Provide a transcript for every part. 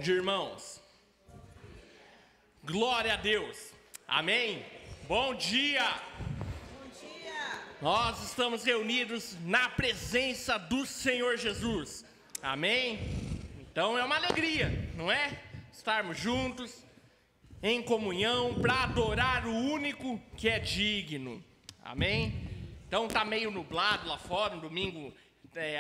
dia, irmãos. Glória a Deus. Amém? Bom dia. Bom dia. Nós estamos reunidos na presença do Senhor Jesus. Amém? Então é uma alegria, não é? Estarmos juntos, em comunhão, para adorar o único que é digno. Amém? Então tá meio nublado lá fora, no domingo,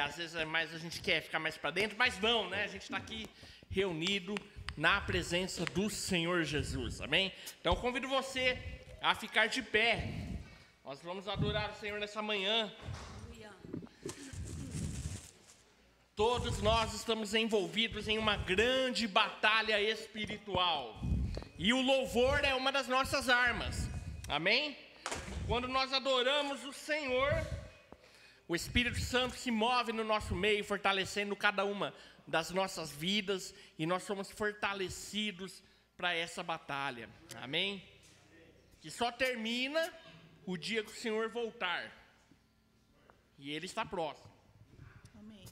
às vezes a gente quer ficar mais para dentro, mas não, né? A gente está aqui reunido na presença do Senhor Jesus, amém? Então convido você a ficar de pé. Nós vamos adorar o Senhor nessa manhã. Todos nós estamos envolvidos em uma grande batalha espiritual. E o louvor é uma das nossas armas, amém? Quando nós adoramos o Senhor, o Espírito Santo se move no nosso meio, fortalecendo cada uma das nossas vidas, e nós somos fortalecidos para essa batalha, amém? Que só termina o dia que o Senhor voltar, e Ele está próximo. Amém.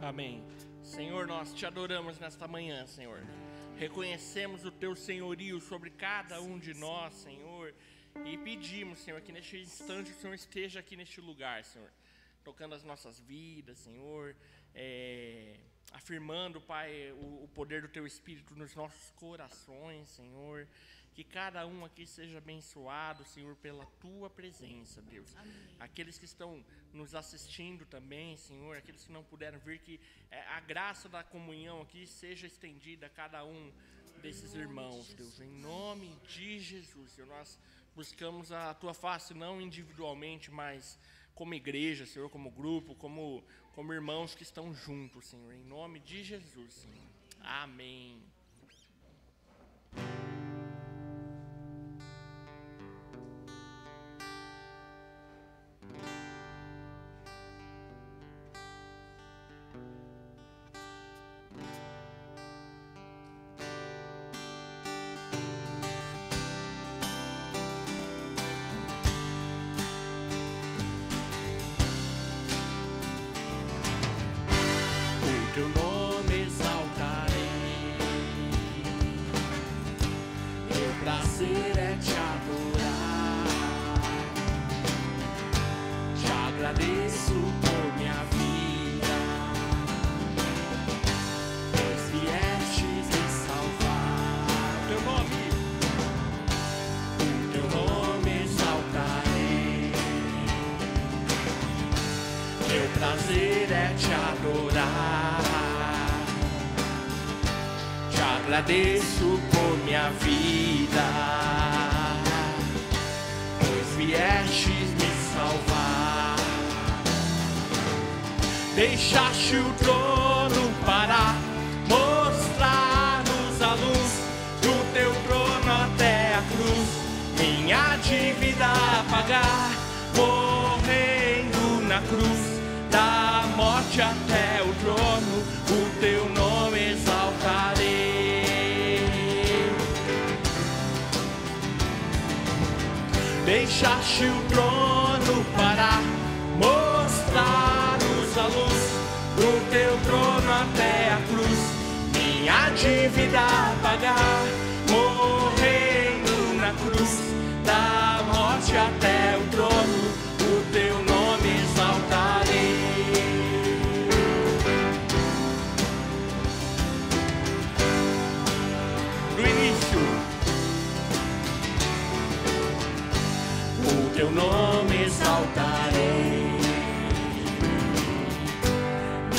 Amém. Senhor, nós te adoramos nesta manhã, Senhor. Reconhecemos o teu senhorio sobre cada um de nós, Senhor. E pedimos, Senhor, que neste instante o Senhor esteja aqui neste lugar, Senhor. Tocando as nossas vidas, Senhor. Afirmando, Pai, o poder do teu Espírito nos nossos corações, Senhor. Que cada um aqui seja abençoado, Senhor, pela tua presença, Deus. Amém. Aqueles que estão nos assistindo também, Senhor, aqueles que não puderam vir, que a graça da comunhão aqui seja estendida a cada um desses irmãos, Deus. Em nome de Jesus, Senhor, nós buscamos a tua face não individualmente, mas como igreja, Senhor, como grupo, como irmãos que estão juntos, Senhor. Em nome de Jesus, Senhor. Amém. Teu nome exaltarei, meu prazer é te adorar, te agradeço por minha vida, pois viestes me salvar. O teu nome exaltarei, meu prazer é te adorar. Agradeço por minha vida, pois viestes me salvar. Deixaste o trono para mostrar-nos a luz do teu trono até a cruz, minha dívida a pagar, morrendo na cruz, da morte até o trono, o teu nome exaltarei. Deixaste o trono para mostrar-nos a luz do teu trono até a cruz, minha dívida a pagar, morrendo na cruz, da morte até o trono, o teu nome exaltarei. Do início, o teu nome exaltarei,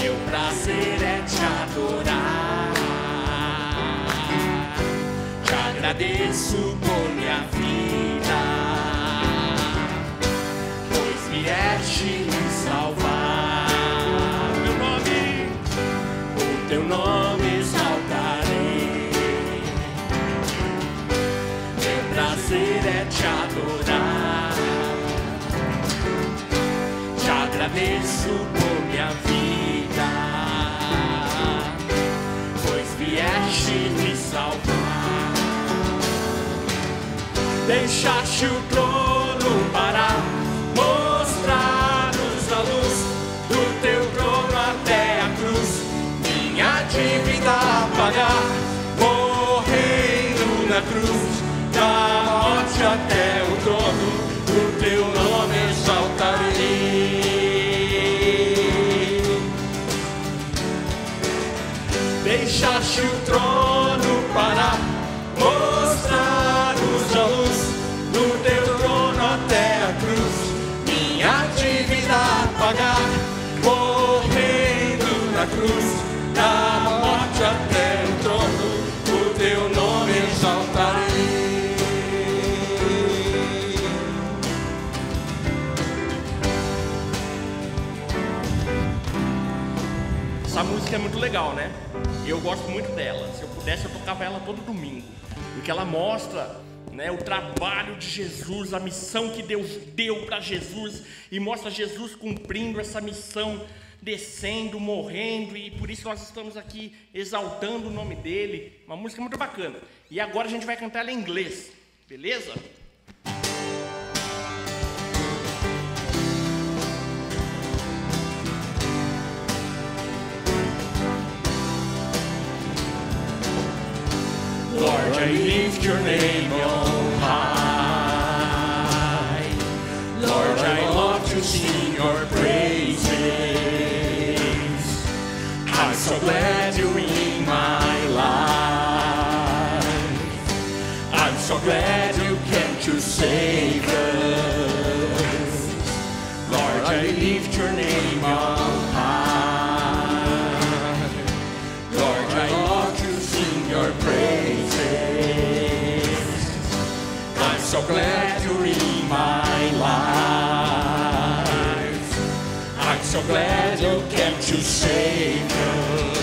meu prazer é te adorar, te agradeço por minha vida, pois vieste me salvar. O teu nome exaltarei, meu prazer agradeço por minha vida, pois vieste me salvar. Deixaste o trono para mostrar-nos a luz do teu trono até a cruz, minha dívida a pagar, morrendo na cruz, da morte até o trono, o teu nome exaltarei. Deixaste o trono para mostrar-nos a luz do teu trono até a cruz, minha dívida a pagar, morrendo na cruz, da morte até o trono, o teu nome exaltarei. Essa música é muito legal, né? E eu gosto muito dela. Se eu pudesse, eu tocava ela todo domingo, porque ela mostra, né, o trabalho de Jesus, a missão que Deus deu para Jesus, e mostra Jesus cumprindo essa missão, descendo, morrendo, e por isso nós estamos aqui exaltando o nome dele. Uma música muito bacana. E agora a gente vai cantar ela em inglês, beleza? Lord, I lift your name on high. Lord, I love to sing your praises. I'm so glad you're in my life. I'm so glad you came to save us. Lord, I lift your name on high. Lord, I love to sing your praises. I'm so glad you're in my life. I'm so glad you came to save us.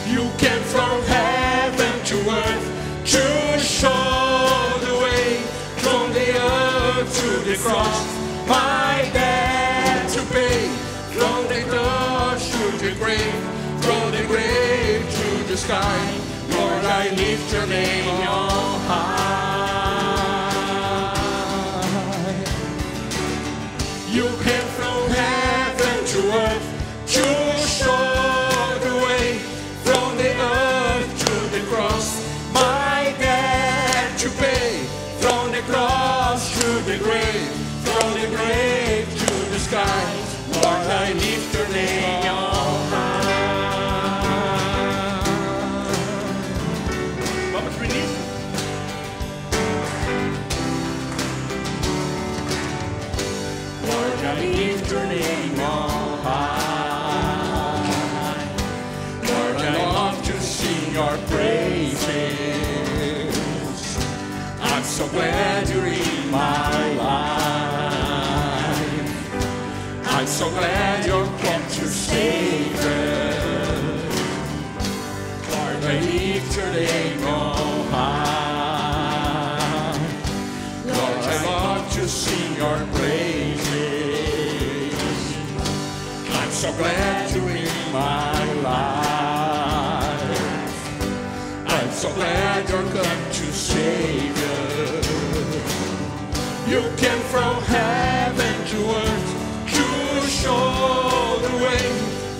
You came from heaven to earth to show the way, from the earth to the cross, my debt to pay, from the cross to the grave, from the grave to the sky. Lord, I lift your name on high. You came from heaven to earth to show the way, from the earth to the cross, my debt to pay, from the cross to the grave, from the grave to the sky. Lord, I lift your name on high. Vamos pro início? Lord, I lift your name on high. Lord, I love to sing your praises. I'm so glad you're in my life. I'm so glad you came to save us. Lord, I lift your name on high. Lord, I love to sing your praises. I'm so glad you're in my life. I'm so glad you're come to save us. You came from heaven to earth to show the way,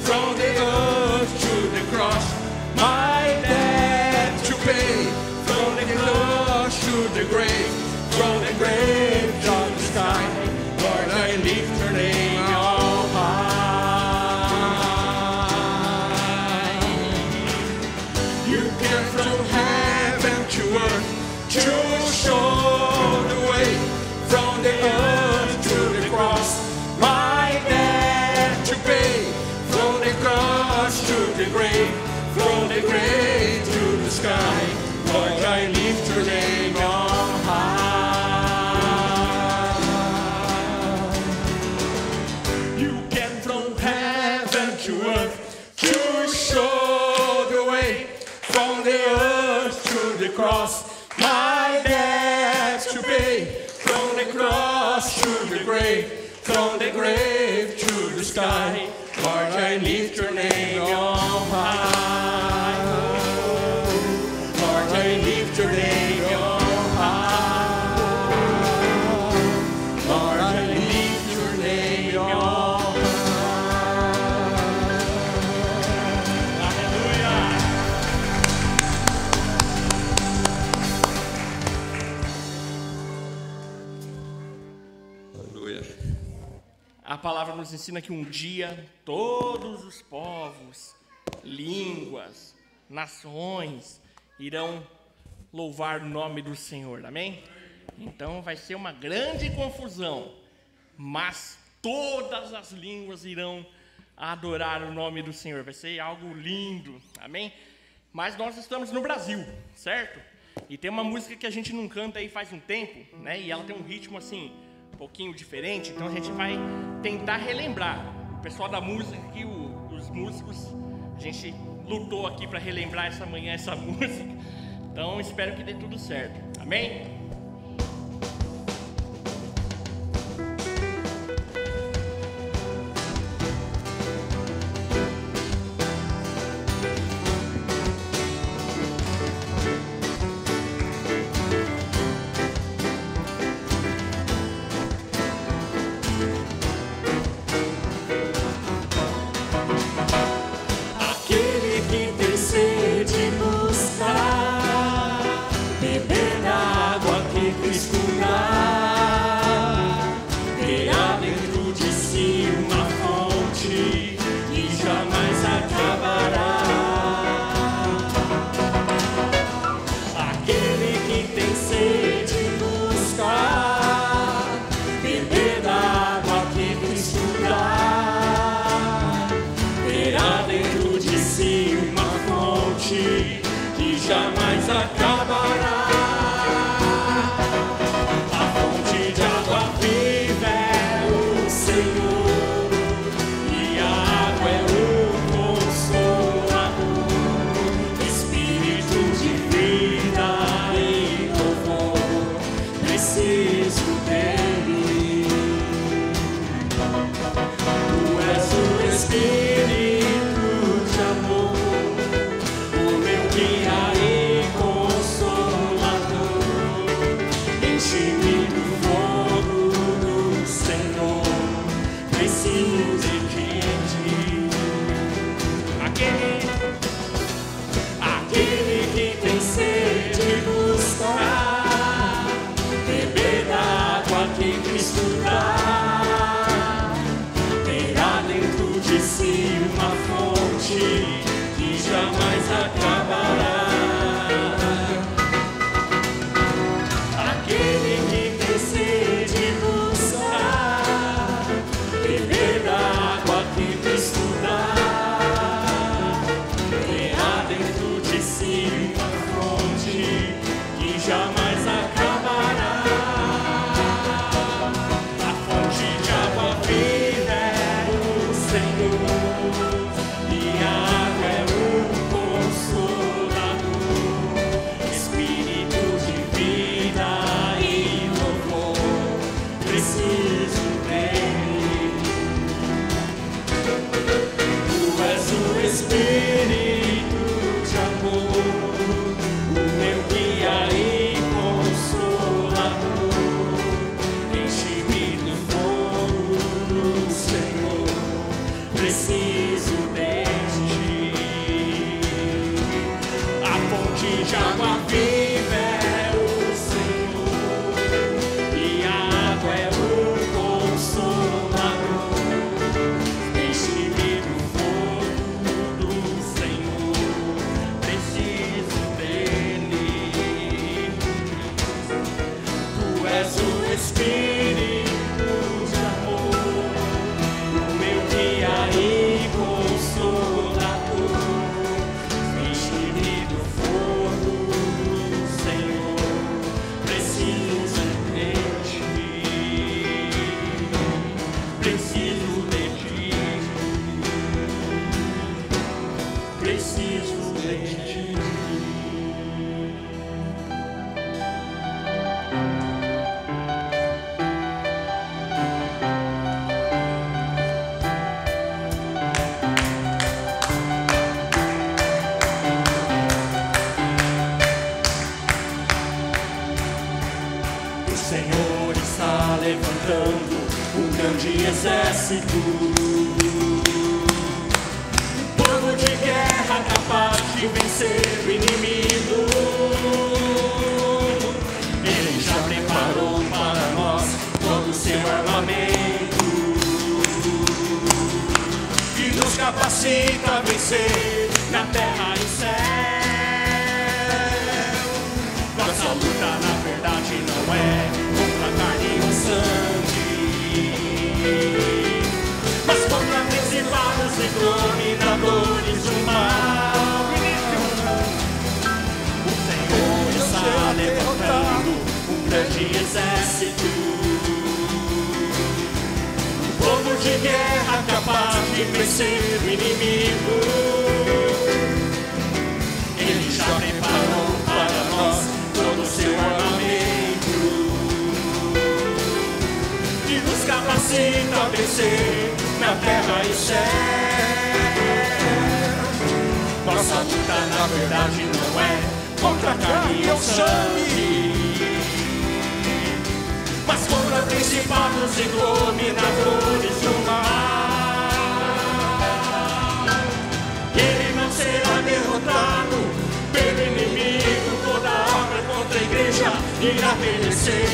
from the earth to the cross, my debt to pay, from the cross to the grave, from the grave to the sky. Lord, I lift your name on high. You came from heaven to earth to show the way, from the earth to the cross, my debt to pay, from the cross to the grave, from the grave to the sky. Lord, I lift your name on high. You came from heaven to earth to show the way, from the earth to the cross, my debt to pay, from the cross to the grave, from the grave to the sky. Lord, I lift your name on high. Lord, I lift your name on high. Lord, I lift your name on high. Aleluia. Aleluia. A palavra nos ensina que um dia todos os povos, línguas, nações irão louvar o nome do Senhor, amém? Então vai ser uma grande confusão, mas todas as línguas irão adorar o nome do Senhor, vai ser algo lindo, amém? Mas nós estamos no Brasil, certo? E tem uma música que a gente não canta aí faz um tempo, né? E ela tem um ritmo assim, um pouquinho diferente, então a gente vai tentar relembrar. O pessoal da música aqui, os músicos, a gente lutou aqui para relembrar essa manhã essa música, então espero que dê tudo certo, amém? Jamais acabará. A fonte de água viva é o Senhor, e a água é o Consolador, Espírito de vida e louvor, preciso dele. Tu és o Espírito de amor, o meu guia e consolador, enche-me do fogo do Senhor, preciso de ti. Aquele que tem sede buscar, beber da água que Cristo dá, terá dentro de si uma fonte que jamais acabará. Aquele que tem sede buscar, beber da água que Cristo dá, terá dentro de si uma fonte que jamais acabará. A fonte de água viva é o Senhor, e a água é o Consolador, Espírito de vida e louvor, preciso dele. Tu és o Espírito de amor, o meu guia e consolador, enche-me do fogo do Senhor, preciso de ti. A fonte de água viva é o Senhor, e a água é o levantando um grande exército, um povo de guerra capaz de vencer o inimigo. Ele já preparou para nós todo o seu armamento e nos capacita a vencer na terra e céu. Nossa luta na verdade não é contra carne e sangue, mas contra principados e dominadores do mal. O Senhor está levantando um grande exército, um povo de guerra capaz de vencer o inimigo. Ele já preparou para nós todo o seu armamento e nos capacita a vencer na terra e céu. Nossa luta na verdade não é contra carne ou sangue, mas contra principados e dominadores do mal. Ele não será derrotado pelo inimigo, toda obra contra a igreja irá perecer.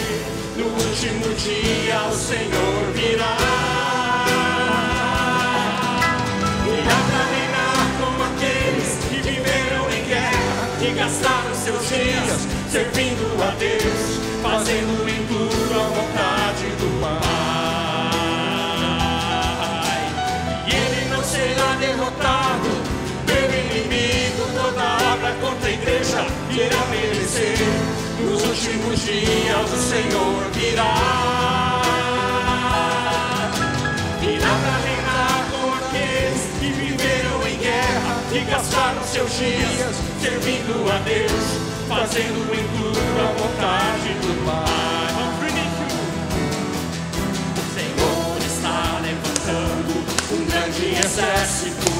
No último dia o Senhor virá, virá para reinar com aqueles que viveram em guerra e gastaram seus dias servindo a Deus, fazendo em tudo a vontade do Pai. E ele não será derrotado pelo inimigo, toda obra contra a igreja irá perecer. Nos últimos dias o Senhor virá, virá para reinar com aqueles que viveram em guerra e gastaram seus dias servindo a Deus, fazendo em tudo a vontade do Pai. O Senhor está levantando um grande exército,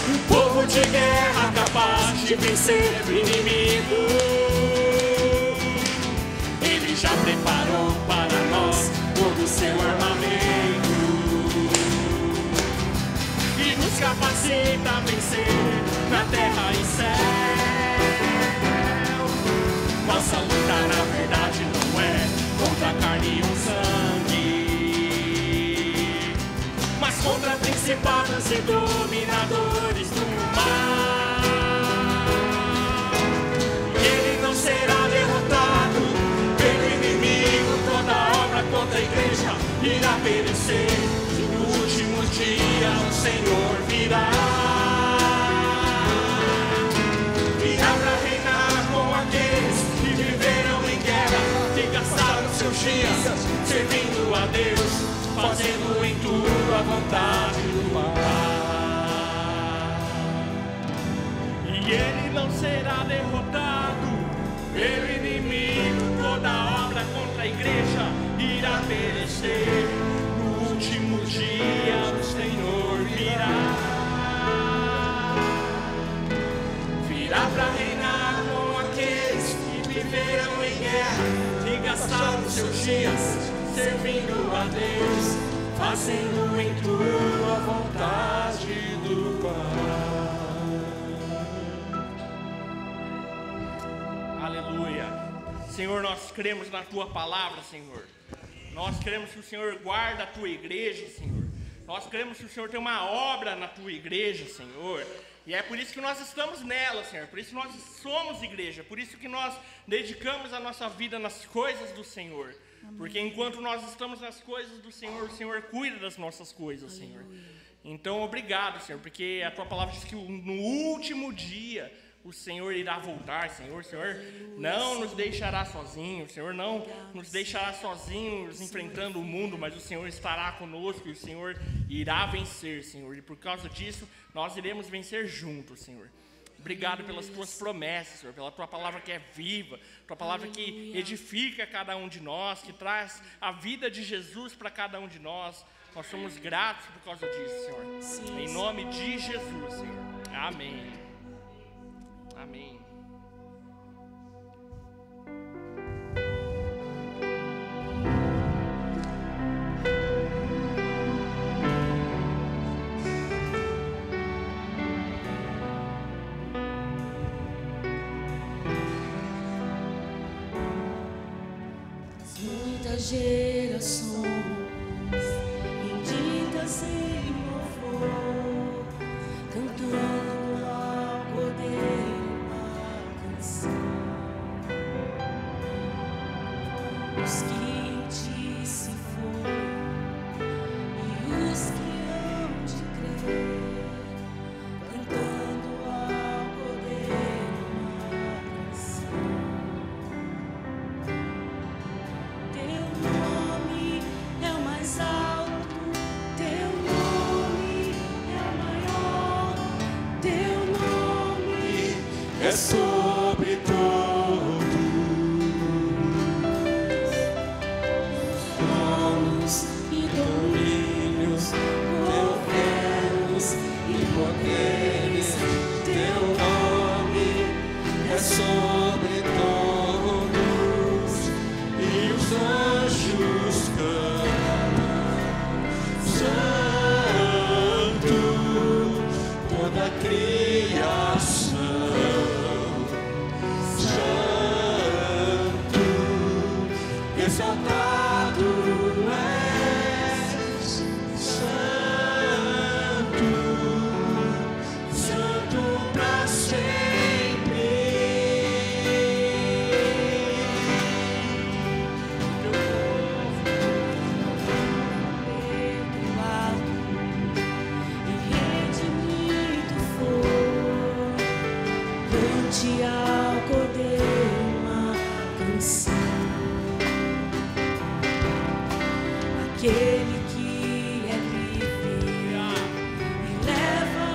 um povo de guerra capaz de vencer o inimigo. Ele já preparou para nós todo o seu armamento e nos capacita a vencer na terra e céu. Nossa luta na verdade não é contra a carne ou sangue, mas contra principados e dominadores do mal. E ele não será derrotado pelo inimigo, toda obra contra a igreja irá perecer. No último dia o Senhor virá, virá para reinar com aqueles que viveram em guerra e gastaram seus dias servindo a Deus, fazendo em tudo a vontade do Pai. E ele não será derrotado pelo inimigo, toda obra contra a igreja irá perecer. No último dia o Senhor virá, virá para reinar com aqueles que viveram em guerra e gastaram seus dias servindo a Deus, fazendo em tudo a vontade do Pai. Aleluia. Senhor, nós cremos na Tua palavra, Senhor. Nós cremos que o Senhor guarda a Tua igreja, Senhor. Nós cremos que o Senhor tem uma obra na Tua igreja, Senhor. E é por isso que nós estamos nela, Senhor. Por isso que nós somos igreja. Por isso que nós dedicamos a nossa vida nas coisas do Senhor. Amém. Porque enquanto nós estamos nas coisas do Senhor, o Senhor cuida das nossas coisas, Aleluia. Senhor. Então, obrigado, Senhor, porque a Tua palavra diz que no último dia o Senhor irá voltar, Senhor. O Senhor não nos deixará sozinhos, o Senhor não nos deixará sozinhos enfrentando o mundo, mas o Senhor estará conosco e o Senhor irá vencer, Senhor. E por causa disso, nós iremos vencer juntos, Senhor. Obrigado pelas Tuas promessas, Senhor, pela Tua palavra que é viva, Tua palavra que edifica cada um de nós, que traz a vida de Jesus para cada um de nós. Nós somos gratos por causa disso, Senhor. Sim, em nome de Jesus, Senhor. Amém. Amém. as gerações, benditas em louvor, cantando ao Cordeiro uma canção. Os que te se foram e os que hão de crer, cantando ao Cordeiro uma canção. Teu nome é o mais alto, teu nome é o maior, teu nome é sobre todos. tronos e domínios, governos e poderes. Teu nome é sobre todos, e os anjos cantam. Santo, toda a criação. Santo, exaltado és. Santo, Santo pra sempre. Perdoado e redimido for, cante ao Cordeiro uma canção. Aquele que é livre e leva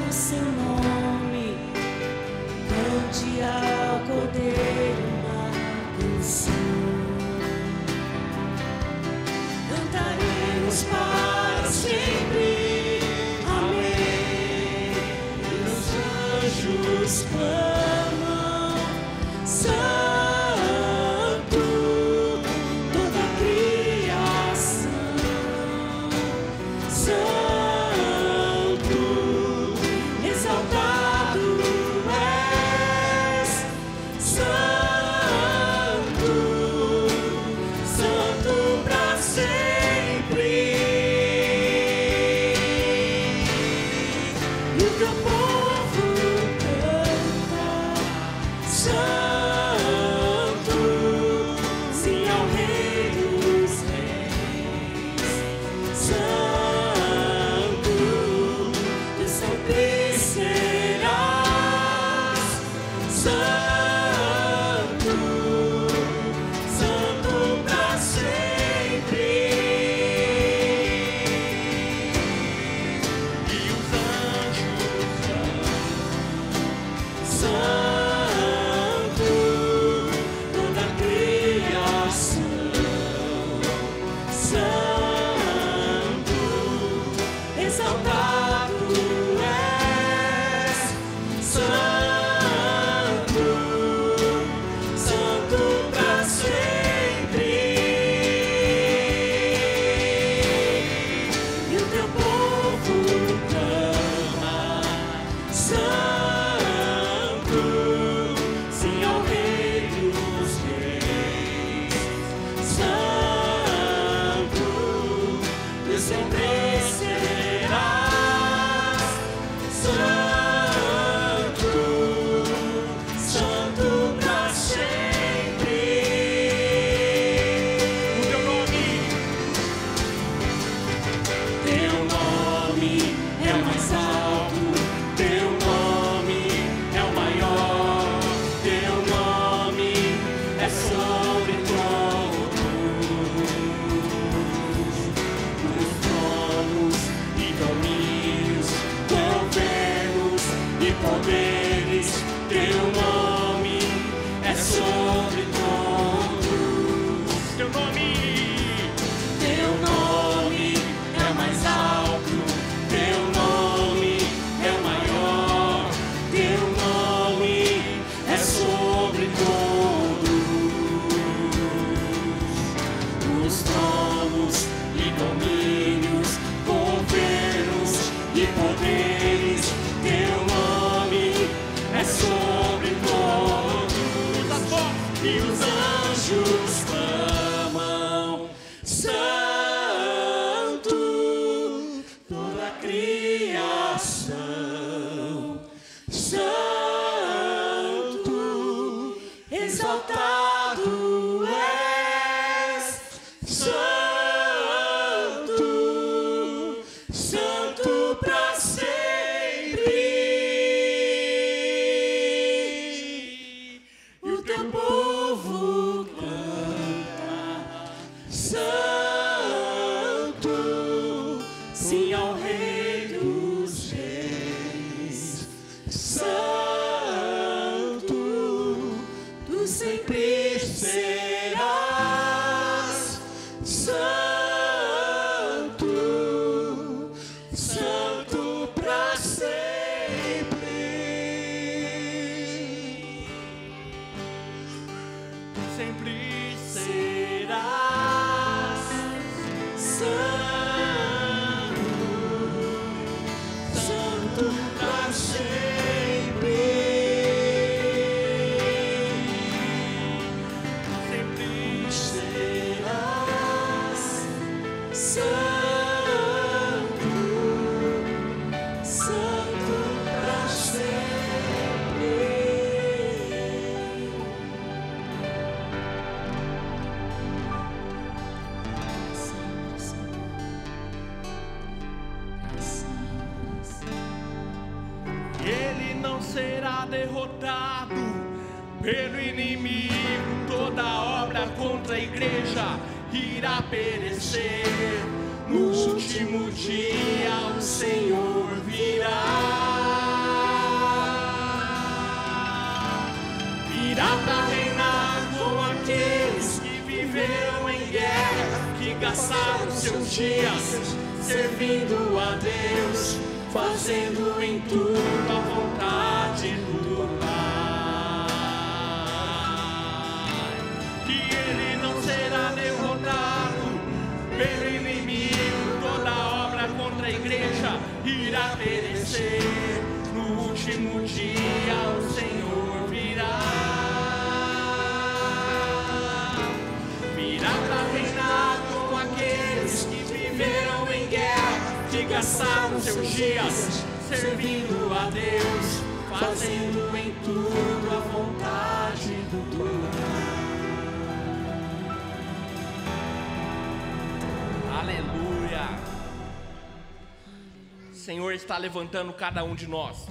o seu nome, cante ao Cordeiro uma canção. Cantaremos para sempre, amém. E os anjos Clamam, Santo, toda a criação. Santo, exaltado és. Santo, Santo pra sempre. E o teu povo canta, Santo, sim ao Rei dos Reis. Santo, tu sempre serás. Santo, Santo pra sempre. e os anjos Santo, toda a criação. Santo, exaltado és. Santo, Santo pra sempre. E o teu povo clama, Santo, sim ao Rei dos Reis. Santo, tu sempre serás. Santo, Santo pra sempre. o teu nome É o mais alto, teu nome é o maior, teu nome é sobre todos. Os tronos e domínios, governos e poderes, teu nome é sobre todos. teu nome Teu nome é o mais alto, teu nome é o maior, teu nome é sobre todos. Os tronos e domínios, governos e poderes, teu nome é sobre todos. usa a voz E os anjos clamam, Santo, Santo para sempre. E o teu povo canta, Santo, sim ao Rei dos Reis. Santo, tu sempre serás. Santo, Santo para sempre. Sempre Serás santo, santo para sempre. sempre Serás santo, santo para sempre. Ele não será derrotado pelo inimigo. Toda obra contra a igreja irá perecer. No último dia o Senhor virá para reinar com aqueles que viveram em guerra, que gastaram seus dias servindo a Deus, fazendo em tudo a vontade do Pai. Que ele não será derrotado pelo inimigo. Toda obra contra a igreja irá perecer. No último dia o Senhor virá para reinar com aqueles que viveram em guerra, que gastaram seus dias servindo a Deus, fazendo em tudo a vontade do Pai. Aleluia. O Senhor está levantando cada um de nós.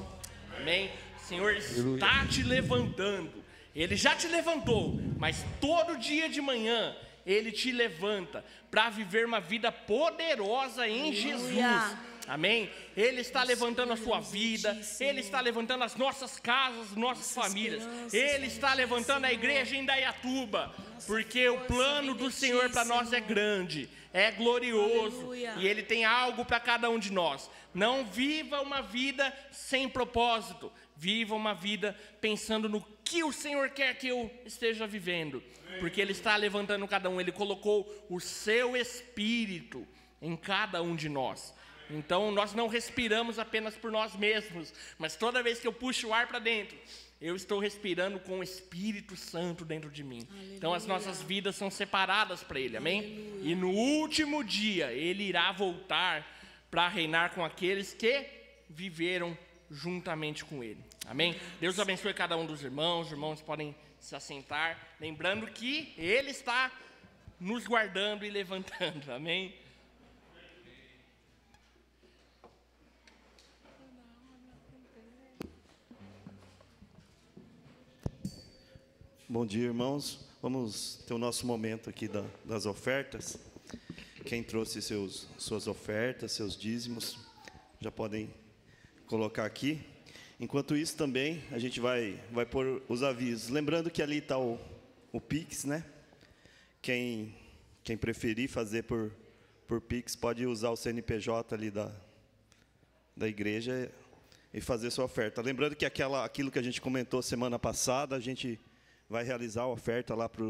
Amém? O Senhor está te levantando. Ele já te levantou, mas todo dia de manhã Ele te levanta para viver uma vida poderosa em Jesus. Amém? Ele está levantando a sua vida. Ele está levantando as nossas casas, nossas famílias. Ele está levantando a igreja em Indaiatuba, porque o plano do Senhor para nós é grande, é glorioso, e Ele tem algo para cada um de nós. Não viva uma vida sem propósito. Viva uma vida pensando no que o Senhor quer que eu esteja vivendo, porque Ele está levantando cada um. Ele colocou o seu Espírito em cada um de nós. Então nós não respiramos apenas por nós mesmos, mas toda vez que eu puxo o ar para dentro, eu estou respirando com o Espírito Santo dentro de mim. Aleluia. Então as nossas vidas são separadas para Ele, amém? Aleluia. E no último dia Ele irá voltar para reinar com aqueles que viveram juntamente com Ele, amém? Deus abençoe cada um dos irmãos. Os irmãos podem se assentar, lembrando que Ele está nos guardando e levantando, amém? Bom dia, irmãos. Vamos ter o nosso momento aqui das ofertas. Quem trouxe suas ofertas, seus dízimos, já podem colocar aqui. Enquanto isso também, a gente vai pôr os avisos. Lembrando que ali está o Pix, né? Quem preferir fazer por Pix, pode usar o CNPJ ali da igreja e fazer sua oferta. Lembrando que aquilo que a gente comentou semana passada, a gente vai realizar a oferta lá para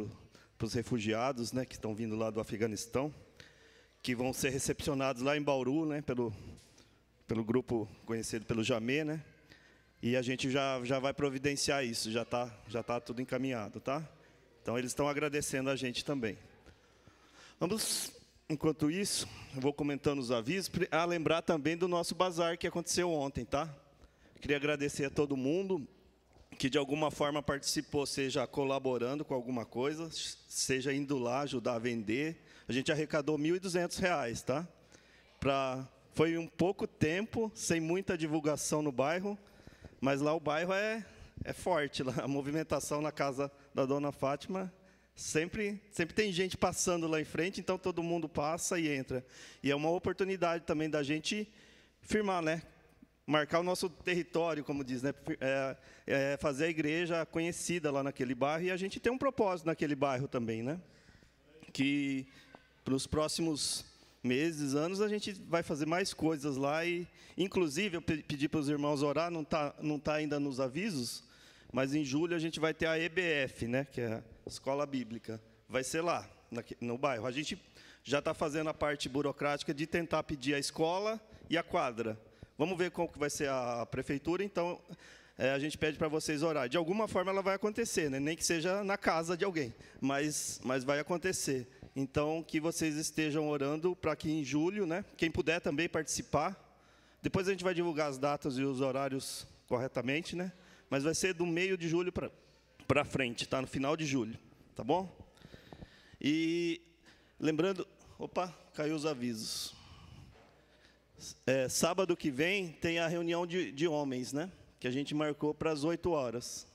os refugiados, né, que estão vindo lá do Afeganistão, que vão ser recepcionados lá em Bauru, né, pelo grupo conhecido pelo Jamê, né? E a gente já vai providenciar isso, já tá tudo encaminhado, tá? Então eles estão agradecendo a gente também. Vamos, enquanto isso, eu vou comentando os avisos, lembrar também do nosso bazar que aconteceu ontem, tá? Queria agradecer a todo mundo que de alguma forma participou, seja colaborando com alguma coisa, seja indo lá ajudar a vender. A gente arrecadou R$ 1.200, tá? Foi um pouco tempo, sem muita divulgação no bairro, mas lá o bairro é forte. Lá, a movimentação na casa da Dona Fátima, sempre tem gente passando lá em frente, então todo mundo passa e entra. E é uma oportunidade também da gente firmar, né? Marcar o nosso território, como diz, né? Fazer a igreja conhecida lá naquele bairro, e a gente tem um propósito naquele bairro também, né? Que para os próximos meses, anos, a gente vai fazer mais coisas lá, e inclusive eu pedi para os irmãos orar, não tá ainda nos avisos, mas em julho a gente vai ter a EBF, né? Que é a Escola Bíblica, vai ser lá no bairro. A gente já está fazendo a parte burocrática de tentar pedir a escola e a quadra. Vamos ver como que vai ser a prefeitura, então a gente pede para vocês orar. De alguma forma ela vai acontecer, né? Nem que seja na casa de alguém, mas vai acontecer. Então, que vocês estejam orando para que em julho, né? Quem puder também participar. Depois a gente vai divulgar as datas e os horários corretamente, né? Mas vai ser do meio de julho para frente, tá? No final de julho, tá bom? E lembrando... Opa, caiu os avisos. Sábado que vem tem a reunião de homens, né? Que a gente marcou para as 8 horas.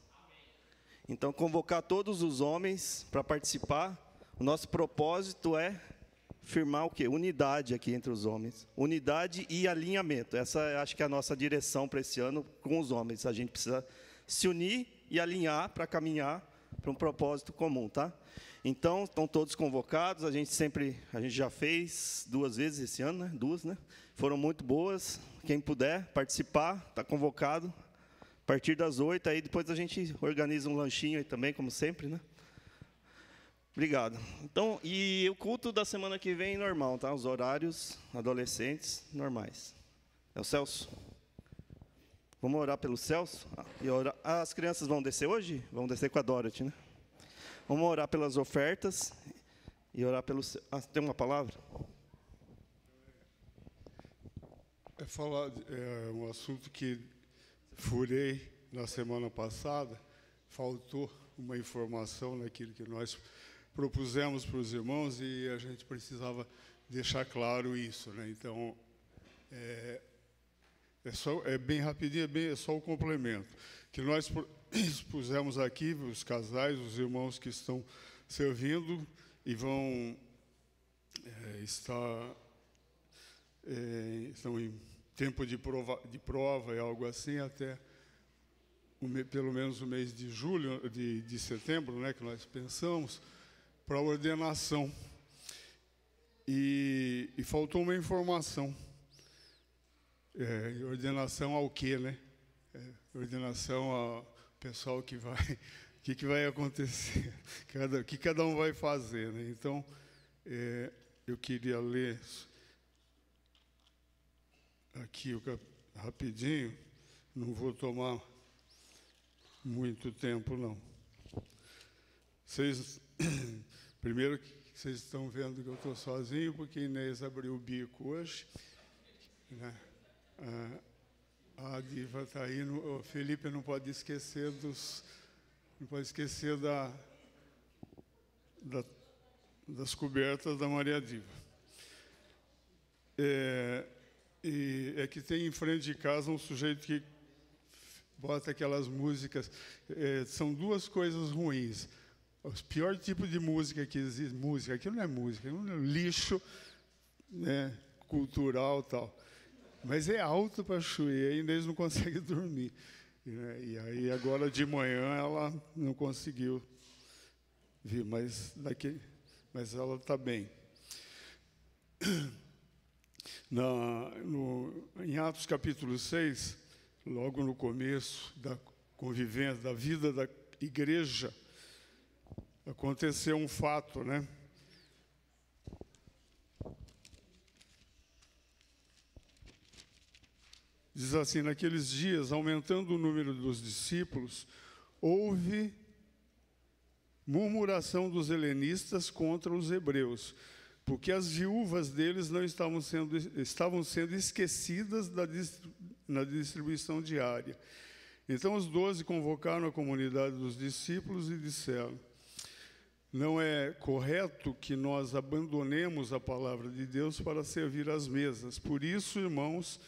Então, convocar todos os homens para participar. O nosso propósito é firmar o quê? Unidade aqui entre os homens. Unidade e alinhamento. Essa acho que é a nossa direção para esse ano com os homens. A gente precisa se unir e alinhar para caminhar para um propósito comum, tá? Então, estão todos convocados. A gente já fez 2 vezes esse ano, né? 2, né? Foram muito boas. Quem puder participar, está convocado. A partir das 8, aí depois a gente organiza um lanchinho aí também, como sempre, né? Obrigado. Então, e o culto da semana que vem normal, tá? Os horários, adolescentes, normais. É o Celso? Vamos orar pelo Celso? As crianças vão descer hoje? Vão descer com a Dorothy, né? Vamos orar pelas ofertas e orar pelo... tem uma palavra? Um assunto que furei na semana passada. Faltou uma informação naquilo que nós propusemos para os irmãos e a gente precisava deixar claro isso, né? Então, é bem rapidinho, é só o complemento. Que nós expusemos aqui, os casais, os irmãos que estão servindo e vão estão em tempo de prova e algo assim, até pelo menos o mês de julho, de setembro, né, que nós pensamos, para a ordenação. E faltou uma informação. Ordenação ao quê, né? Ordenação ao pessoal que vai... O que vai acontecer? O que cada um vai fazer, né? Então, eu queria ler aqui rapidinho, não vou tomar muito tempo, não. Primeiro, vocês estão vendo que eu estou sozinho, porque Inês abriu o bico hoje, né? A Diva está aí, o Felipe não pode esquecer das cobertas da Maria Diva. E é que tem em frente de casa um sujeito que bota aquelas músicas. São 2 coisas ruins. O pior tipo de música que existe, aquilo não é música, é um lixo, né, cultural e tal. Mas é alto para chuir, aí Inês não consegue dormir. E aí agora de manhã ela não conseguiu vir, mas ela está bem. Em Atos capítulo 6, logo no começo da convivência, da vida da igreja, aconteceu um fato, né? Diz assim: naqueles dias, aumentando o número dos discípulos, houve murmuração dos helenistas contra os hebreus, porque as viúvas deles não estavam sendo esquecidas na distribuição diária. Então os 12 convocaram a comunidade dos discípulos e disseram: não é correto que nós abandonemos a palavra de Deus para servir às mesas. Por isso, irmãos,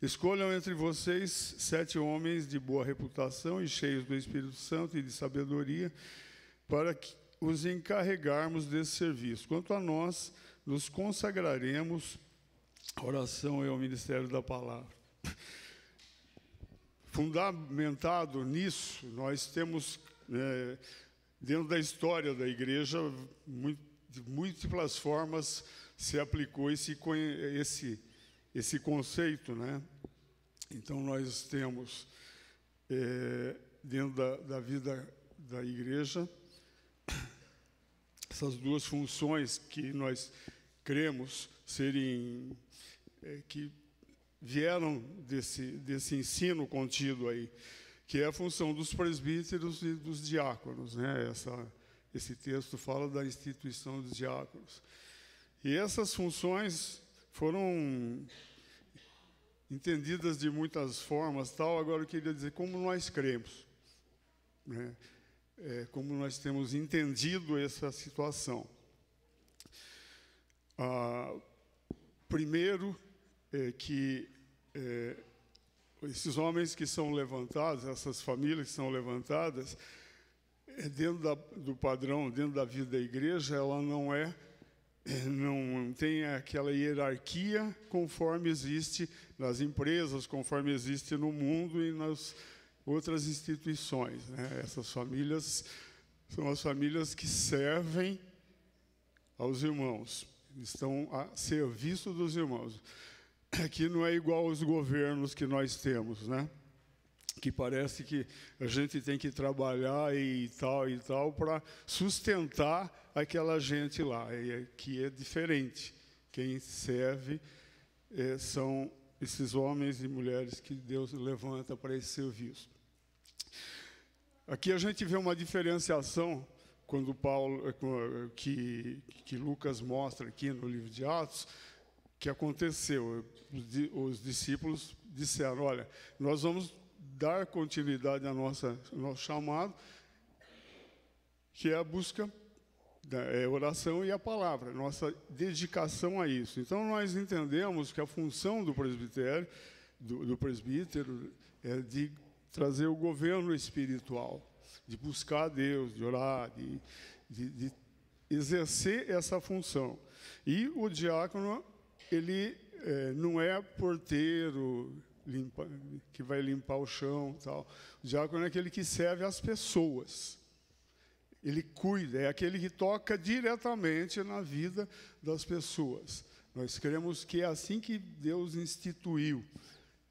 escolham entre vocês 7 homens de boa reputação e cheios do Espírito Santo e de sabedoria, para que os encarregarmos desse serviço. Quanto a nós, nos consagraremos à oração e ao ministério da palavra. Fundamentado nisso, nós temos, dentro da história da igreja, de múltiplas formas se aplicou esse conceito, né? Então, nós temos, dentro da vida da igreja, essas duas funções que nós cremos serem, que vieram desse ensino contido aí, que é a função dos presbíteros e dos diáconos, né? Esse texto fala da instituição dos diáconos. E essas funções foram entendidas de muitas formas, tal. Agora eu queria dizer como nós cremos, né? Como nós temos entendido essa situação. Primeiro, que esses homens que são levantados, essas famílias que são levantadas, dentro do padrão, dentro da vida da igreja, ela não tem aquela hierarquia conforme existe nas empresas, conforme existe no mundo e nas outras instituições, né? Essas famílias são as famílias que servem aos irmãos, estão a serviço dos irmãos. Aqui não é igual aos governos que nós temos, né? Que parece que a gente tem que trabalhar e tal para sustentar aquela gente lá, que é diferente. Quem serve são esses homens e mulheres que Deus levanta para esse serviço. Aqui a gente vê uma diferenciação quando que Lucas mostra aqui no livro de Atos, que aconteceu. Os discípulos disseram: olha, nós vamos dar continuidade ao nosso chamado, que é a busca da oração e a palavra, nossa dedicação a isso. Então, nós entendemos que a função do presbítero é de trazer o governo espiritual, de buscar a Deus, de orar, de exercer essa função. E o diácono, ele não é porteiro que vai limpar o chão, tal. O diácono é aquele que serve as pessoas. Ele cuida, é aquele que toca diretamente na vida das pessoas. Nós cremos que é assim que Deus instituiu,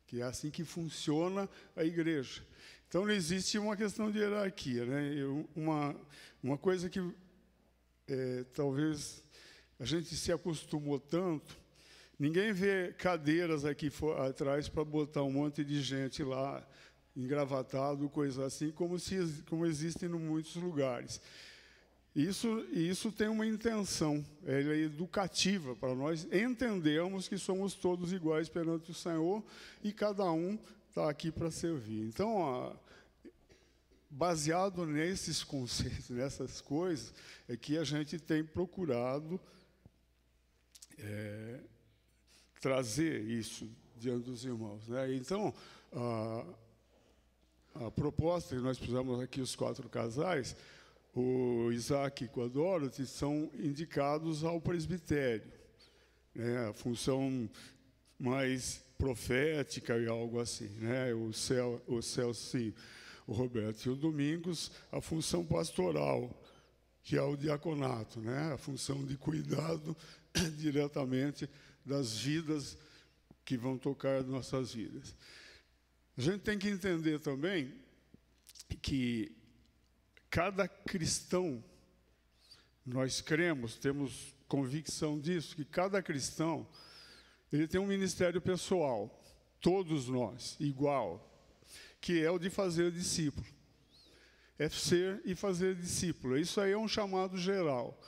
que é assim que funciona a igreja. Então, não existe uma questão de hierarquia, né? Uma coisa que talvez a gente se acostumou tanto, ninguém vê cadeiras aqui atrás para botar um monte de gente lá, engravatado, coisa assim, como existem em muitos lugares. Isso tem uma intenção, ela é educativa para nós entendermos que somos todos iguais perante o Senhor e cada um está aqui para servir. Então, baseado nesses conceitos, nessas coisas, é que a gente tem procurado trazer isso diante dos irmãos, né? Então, a proposta que nós pusemos aqui, os 4 casais, o Isaac e o Dorothy, são indicados ao presbitério, né? A função mais profética e algo assim, né? O Celso, o Roberto e o Domingos, a função pastoral, que é o diaconato, né? A função de cuidado diretamente das vidas que vão tocar nossas vidas. A gente tem que entender também que cada cristão, nós cremos, temos convicção disso, que cada cristão, ele tem um ministério pessoal, todos nós, igual, que é o de fazer discípulo. É ser e fazer discípulo. Isso aí é um chamado geral.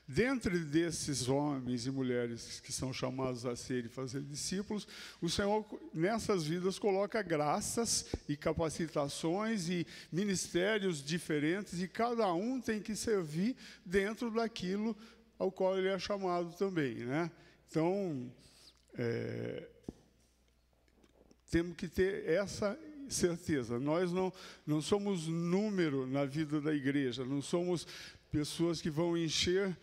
Dentre desses homens e mulheres que são chamados a ser e fazer discípulos, o Senhor, nessas vidas, coloca graças e capacitações e ministérios diferentes, e cada um tem que servir dentro daquilo ao qual ele é chamado também, né? Então, temos que ter essa certeza. Nós não somos número na vida da igreja, não somos pessoas que vão encher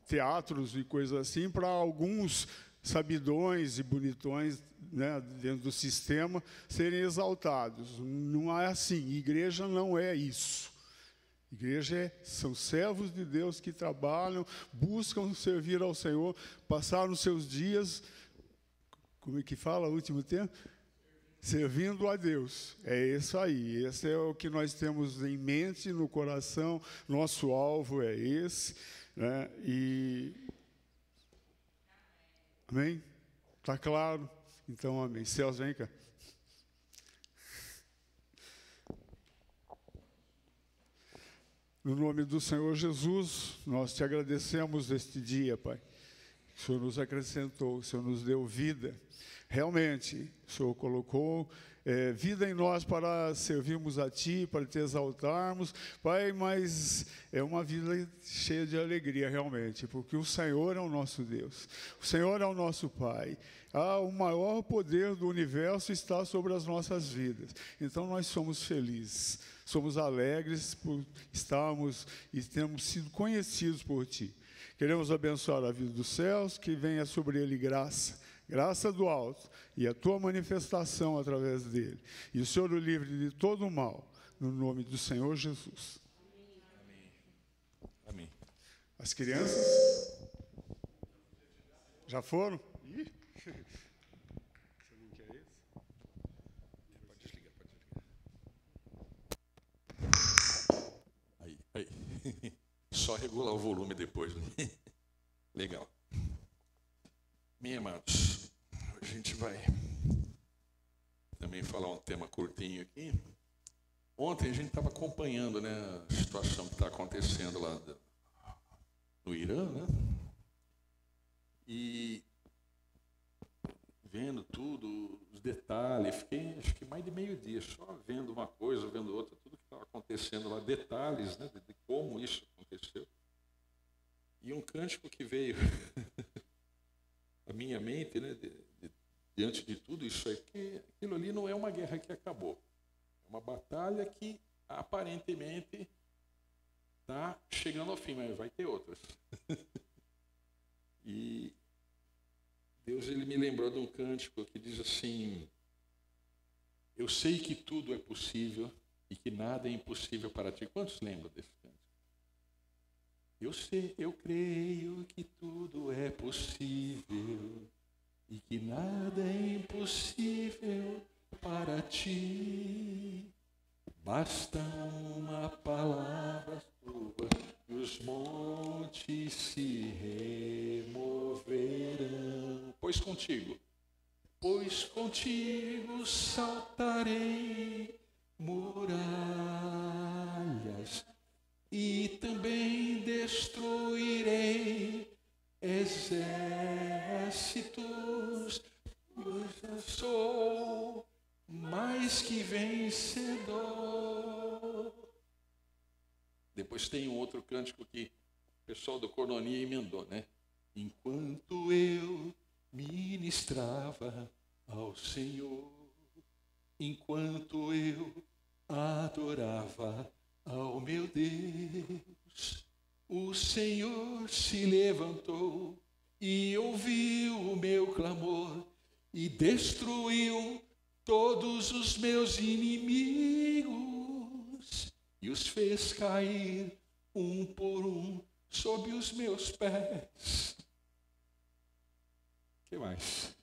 teatros e coisas assim para alguns sabidões e bonitões, né, dentro do sistema serem exaltados. Não é assim. Igreja não é isso. Igreja são servos de Deus que trabalham, buscam servir ao Senhor, passaram os seus dias, como é que fala o último tempo? Servindo a Deus. É isso aí. Esse é o que nós temos em mente, no coração. Nosso alvo é esse, né? E amém? Está claro? Então, amém. Celso, vem cá. No nome do Senhor Jesus, nós te agradecemos este dia, Pai. O Senhor nos acrescentou, o Senhor nos deu vida. Realmente, o Senhor colocou vida em nós para servirmos a Ti, para Te exaltarmos, Pai, mas é uma vida cheia de alegria, realmente, porque o Senhor é o nosso Deus, o Senhor é o nosso Pai. O maior poder do universo está sobre as nossas vidas. Então, nós somos felizes, somos alegres por estarmos e termos sido conhecidos por Ti. Queremos abençoar a vida dos céus, que venha sobre ele graça do alto, e a Tua manifestação através dele. E o Senhor o livre de todo o mal, no nome do Senhor Jesus. Amém. Amém. As crianças? Já foram? Ih. Você não quer esse? Pode desligar, pode desligar. Aí. Só regular o volume depois, né? Legal. Meus amados, a gente vai também falar um tema curtinho aqui. Ontem a gente estava acompanhando, né, a situação que está acontecendo lá no Irã, né? E vendo tudo, os detalhes, fiquei acho que mais de meio-dia só vendo uma coisa, vendo outra, tudo que estava acontecendo lá, detalhes, né, de como isso aconteceu. E um cântico que veio à minha mente, né, diante de tudo isso aqui, aquilo ali não é uma guerra que acabou. É uma batalha que aparentemente está chegando ao fim, mas vai ter outras. E Deus, ele me lembrou de um cântico que diz assim: eu sei que tudo é possível e que nada é impossível para ti. Quantos lembram desse cântico? Eu sei, eu creio que tudo é possível e que nada é impossível para ti. Basta uma palavra tua e os montes se removerão. Pois contigo saltarei muralhas e também destruirei exércitos. Eu já sou mais que vencedor. Depois tem um outro cântico que o pessoal do Cornonia emendou, né? Enquanto eu ministrava ao Senhor, enquanto eu adorava ao meu Deus, o Senhor se levantou e ouviu o meu clamor e destruiu todos os meus inimigos e os fez cair um por um sob os meus pés. O que mais?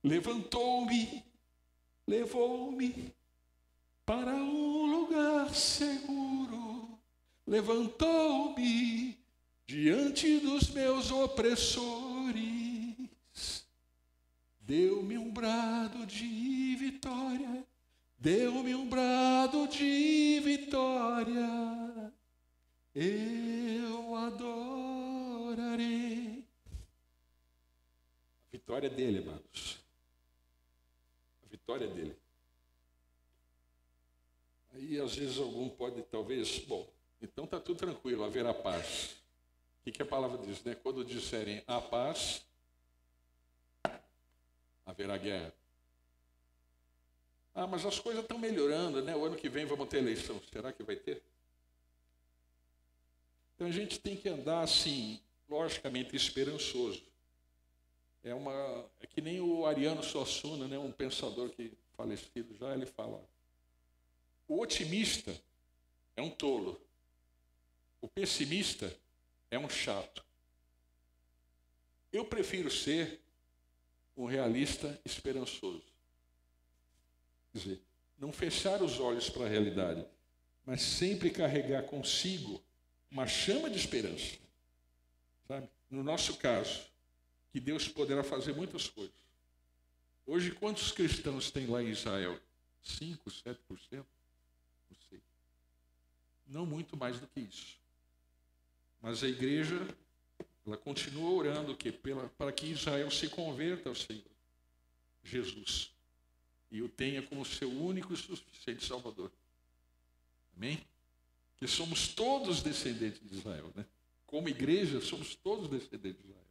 Levantou-me, levou-me para um lugar seguro, levantou-me diante dos meus opressores, deu-me um brado de vitória, deu-me um brado de vitória. eu adorarei. A vitória é dele, amados. A vitória é dele. Aí, às vezes, algum pode, talvez, bom, então está tudo tranquilo, haverá paz. O que a palavra diz, né? Quando disserem a paz, haverá guerra. Ah, mas as coisas estão melhorando, né? O ano que vem vamos ter eleição. Será que vai ter? Então a gente tem que andar assim, logicamente esperançoso. É que nem o Ariano Suassuna, né? Um pensador que falecido já, ele fala: o otimista é um tolo, o pessimista é um chato. Eu prefiro ser um realista esperançoso. Quer dizer, não fechar os olhos para a realidade, mas sempre carregar consigo uma chama de esperança. Sabe? No nosso caso, que Deus poderá fazer muitas coisas. Hoje, quantos cristãos tem lá em Israel? 5%, 7%? Não sei. Não muito mais do que isso. Mas a igreja, ela continua orando para que Israel se converta ao Senhor Jesus e o tenha como seu único e suficiente Salvador. Amém? Que somos todos descendentes de Israel, né? Como igreja, somos todos descendentes de Israel.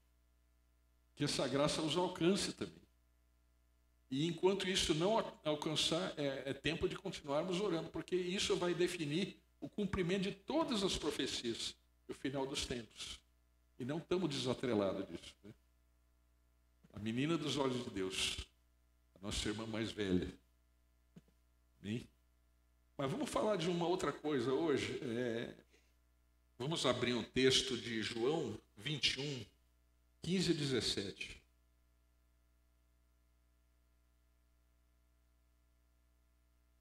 Que essa graça os alcance também. E enquanto isso não alcançar, é tempo de continuarmos orando, porque isso vai definir o cumprimento de todas as profecias do final dos tempos. E não estamos desatrelados disso, né? A menina dos olhos de Deus, a nossa irmã mais velha. Amém? Mas vamos falar de uma outra coisa hoje. Vamos abrir um texto de João 21, 15 a 17.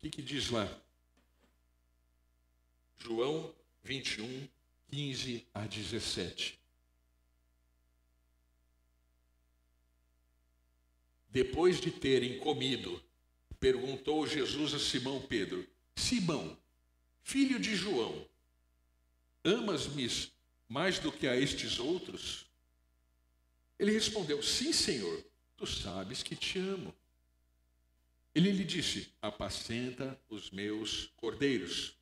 O que diz lá? João 21, 15 a 17. Depois de terem comido, perguntou Jesus a Simão Pedro: Simão, filho de João, amas-me mais do que a estes outros? Ele respondeu: sim, Senhor, tu sabes que te amo. Ele lhe disse: apacenta os meus cordeiros.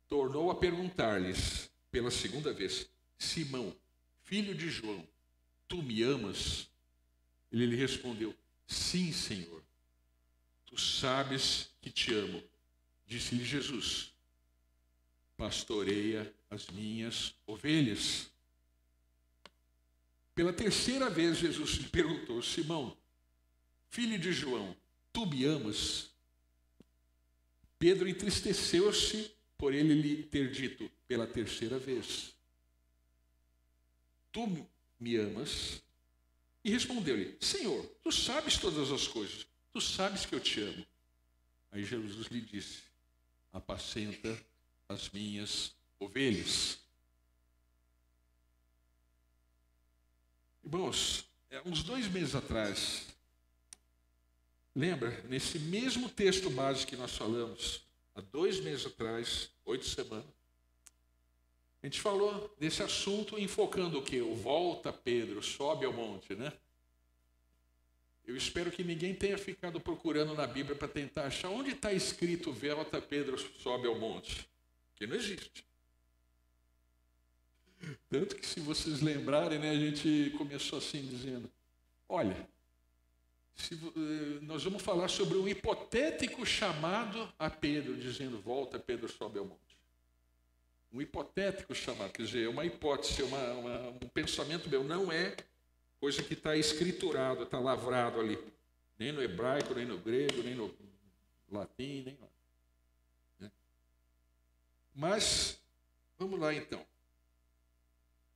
Tornou a perguntar-lhes pela segunda vez: Simão, filho de João, tu me amas? Ele lhe respondeu: sim, Senhor, tu sabes que te amo. Disse-lhe Jesus: pastoreia as minhas ovelhas. Pela terceira vez Jesus lhe perguntou: Simão, filho de João, tu me amas? Pedro entristeceu-se por ele lhe ter dito pela terceira vez: tu me amas? E respondeu-lhe: Senhor, tu sabes todas as coisas, tu sabes que eu te amo. Aí Jesus lhe disse: apacenta as minhas ovelhas. Irmãos, uns 2 meses atrás, lembra, nesse mesmo texto base que nós falamos, há 2 meses atrás, 8 semanas, a gente falou desse assunto enfocando o quê? O volta Pedro, sobe ao monte, né? Eu espero que ninguém tenha ficado procurando na Bíblia para tentar achar onde está escrito volta Pedro, sobe ao monte. Que não existe. Tanto que, se vocês lembrarem, né, a gente começou assim dizendo: olha, nós vamos falar sobre um hipotético chamado a Pedro, dizendo volta Pedro, sobe ao monte. Um hipotético chamado, quer dizer, é uma hipótese, um pensamento meu, não é coisa que está escriturado, está lavrado ali, nem no hebraico, nem no grego, nem no latim, nem lá. Né? Mas, vamos lá então.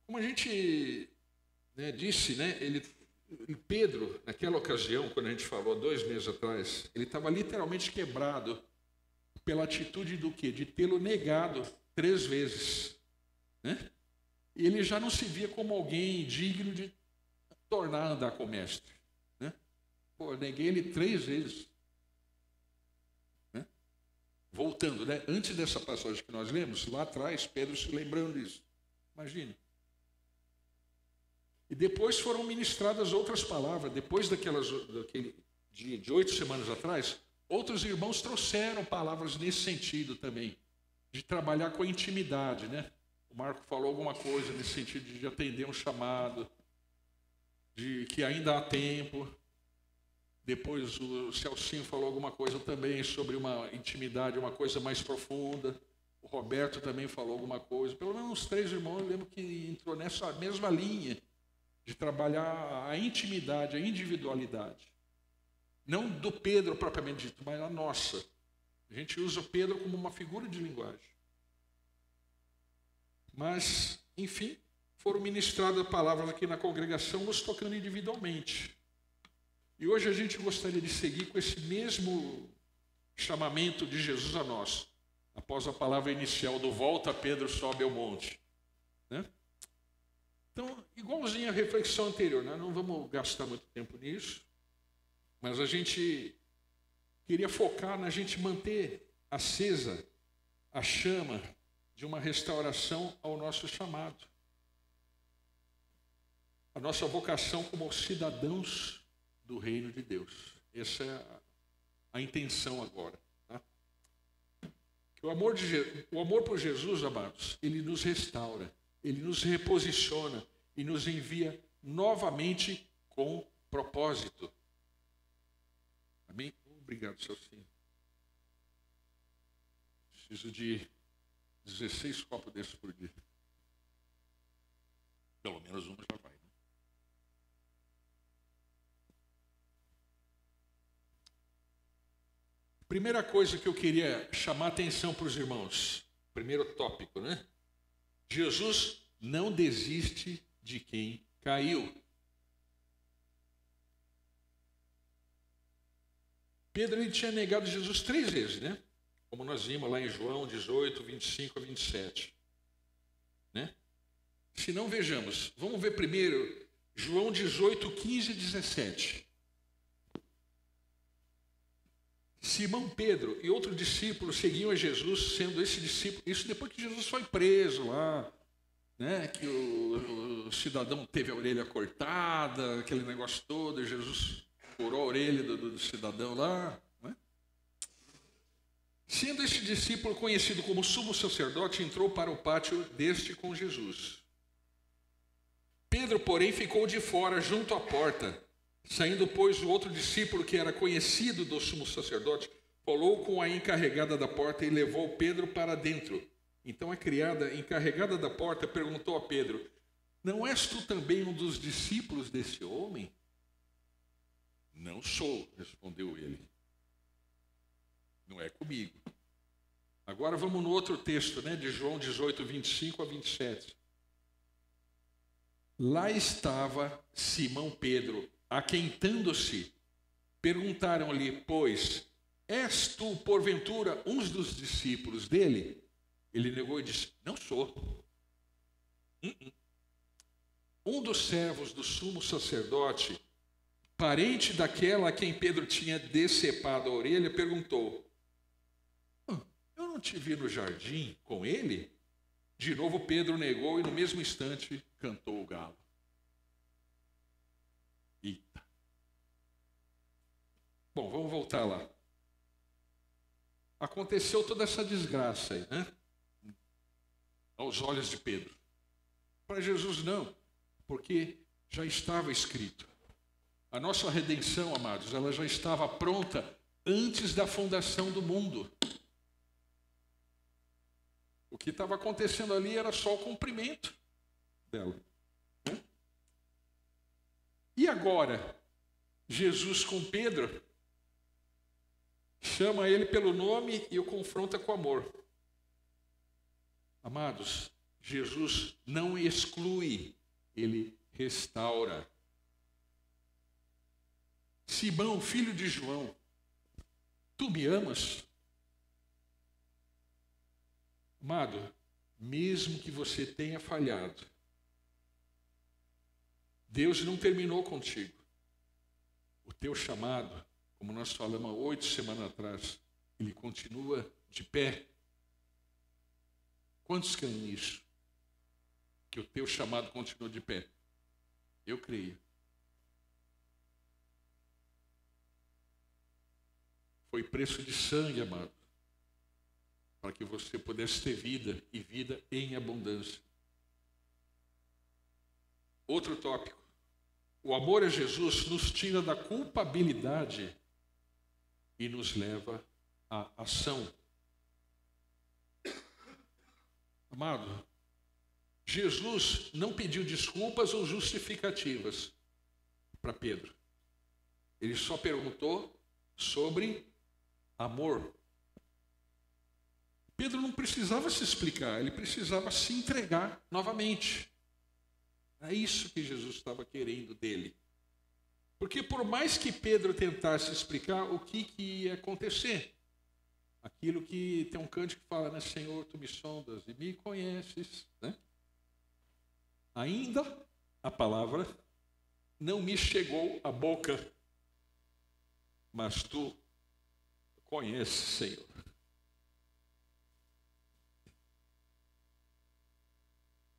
Como a gente disse, né, Pedro, naquela ocasião, quando a gente falou 2 meses atrás, ele estava literalmente quebrado pela atitude do quê? De tê-lo negado 3 vezes. Né? E ele já não se via como alguém digno de tornar a andar com o mestre. Né? Pô, eu neguei ele 3 vezes. Né? voltando, né? Antes dessa passagem que nós lemos, lá atrás, Pedro se lembrando disso. Imagine. E depois foram ministradas outras palavras. Depois daquele dia de 8 semanas atrás, outros irmãos trouxeram palavras nesse sentido também, de trabalhar com a intimidade, né? O Marco falou alguma coisa nesse sentido de atender um chamado, de que ainda há tempo. Depois o Celcinho falou alguma coisa também sobre uma intimidade, uma coisa mais profunda. O Roberto também falou alguma coisa. Pelo menos uns 3 irmãos, eu lembro que entrou nessa mesma linha de trabalhar a intimidade, a individualidade. Não do Pedro propriamente dito, mas a nossa. A gente usa o Pedro como uma figura de linguagem. Mas, enfim, foram ministradas palavras aqui na congregação, nos tocando individualmente. E hoje a gente gostaria de seguir com esse mesmo chamamento de Jesus a nós, após a palavra inicial do volta, Pedro sobe ao monte. Né? Então, igualzinho à reflexão anterior, né? Não vamos gastar muito tempo nisso, mas a gente queria focar na gente manter acesa a chama de uma restauração ao nosso chamado. A nossa vocação como cidadãos do reino de Deus. Essa é a intenção agora. Tá? Que o amor por Jesus, amados, ele nos restaura, ele nos reposiciona e nos envia novamente com propósito. Amém? Obrigado, Celcinho. Preciso de 16 copos desses por dia. Pelo menos um já vai. Né? Primeira coisa que eu queria chamar a atenção para os irmãos. Primeiro tópico, né? Jesus não desiste de quem caiu. Pedro ele tinha negado Jesus 3 vezes, né? Como nós vimos lá em João 18, 25 a 27. Né? Se não, vejamos. Vamos ver primeiro João 18, 15 e 17. Simão Pedro e outro discípulo seguiam a Jesus, sendo esse discípulo, isso depois que Jesus foi preso lá, né? Que o cidadão teve a orelha cortada, aquele negócio todo, e Jesus curou a orelha do cidadão lá. Né? Sendo este discípulo conhecido como sumo sacerdote, entrou para o pátio deste com Jesus. Pedro, porém, ficou de fora, junto à porta. Saindo, pois, o outro discípulo, que era conhecido do sumo sacerdote, falou com a encarregada da porta e levou Pedro para dentro. Então a criada encarregada da porta perguntou a Pedro: não és tu também um dos discípulos desse homem? Não sou, respondeu ele. Não é comigo. Agora vamos no outro texto, né, de João 18, 25 a 27. Lá estava Simão Pedro, aquentando-se. Perguntaram-lhe, pois, és tu, porventura, um dos discípulos dele? Ele negou e disse, não sou. Um dos servos do sumo sacerdote, parente daquela a quem Pedro tinha decepado a orelha, perguntou, eu não te vi no jardim com ele? De novo Pedro negou e no mesmo instante cantou o galo. Eita. Bom, vamos voltar lá. Aconteceu toda essa desgraça aí, né? Aos olhos de Pedro. Para Jesus não, porque já estava escrito. A nossa redenção, amados, ela já estava pronta antes da fundação do mundo. O que estava acontecendo ali era só o cumprimento dela. Né? E agora, Jesus com Pedro chama ele pelo nome e o confronta com amor. Amados, Jesus não exclui, ele restaura. Simão, filho de João, tu me amas? Amado, mesmo que você tenha falhado, Deus não terminou contigo. O teu chamado, como nós falamos 8 semanas atrás, ele continua de pé. Quantos creem nisso? Que o teu chamado continua de pé? Eu creio. Foi preço de sangue, amado, para que você pudesse ter vida e vida em abundância. Outro tópico. O amor a Jesus nos tira da culpabilidade e nos leva à ação. Amado, Jesus não pediu desculpas ou justificativas para Pedro. Ele só perguntou sobre amor. Pedro não precisava se explicar, ele precisava se entregar novamente. É isso que Jesus estava querendo dele. Porque por mais que Pedro tentasse explicar o que ia acontecer, aquilo que tem um cântico que fala, né, Senhor, tu me sondas e me conheces, né? Ainda a palavra não me chegou à boca, mas tu conheces, Senhor.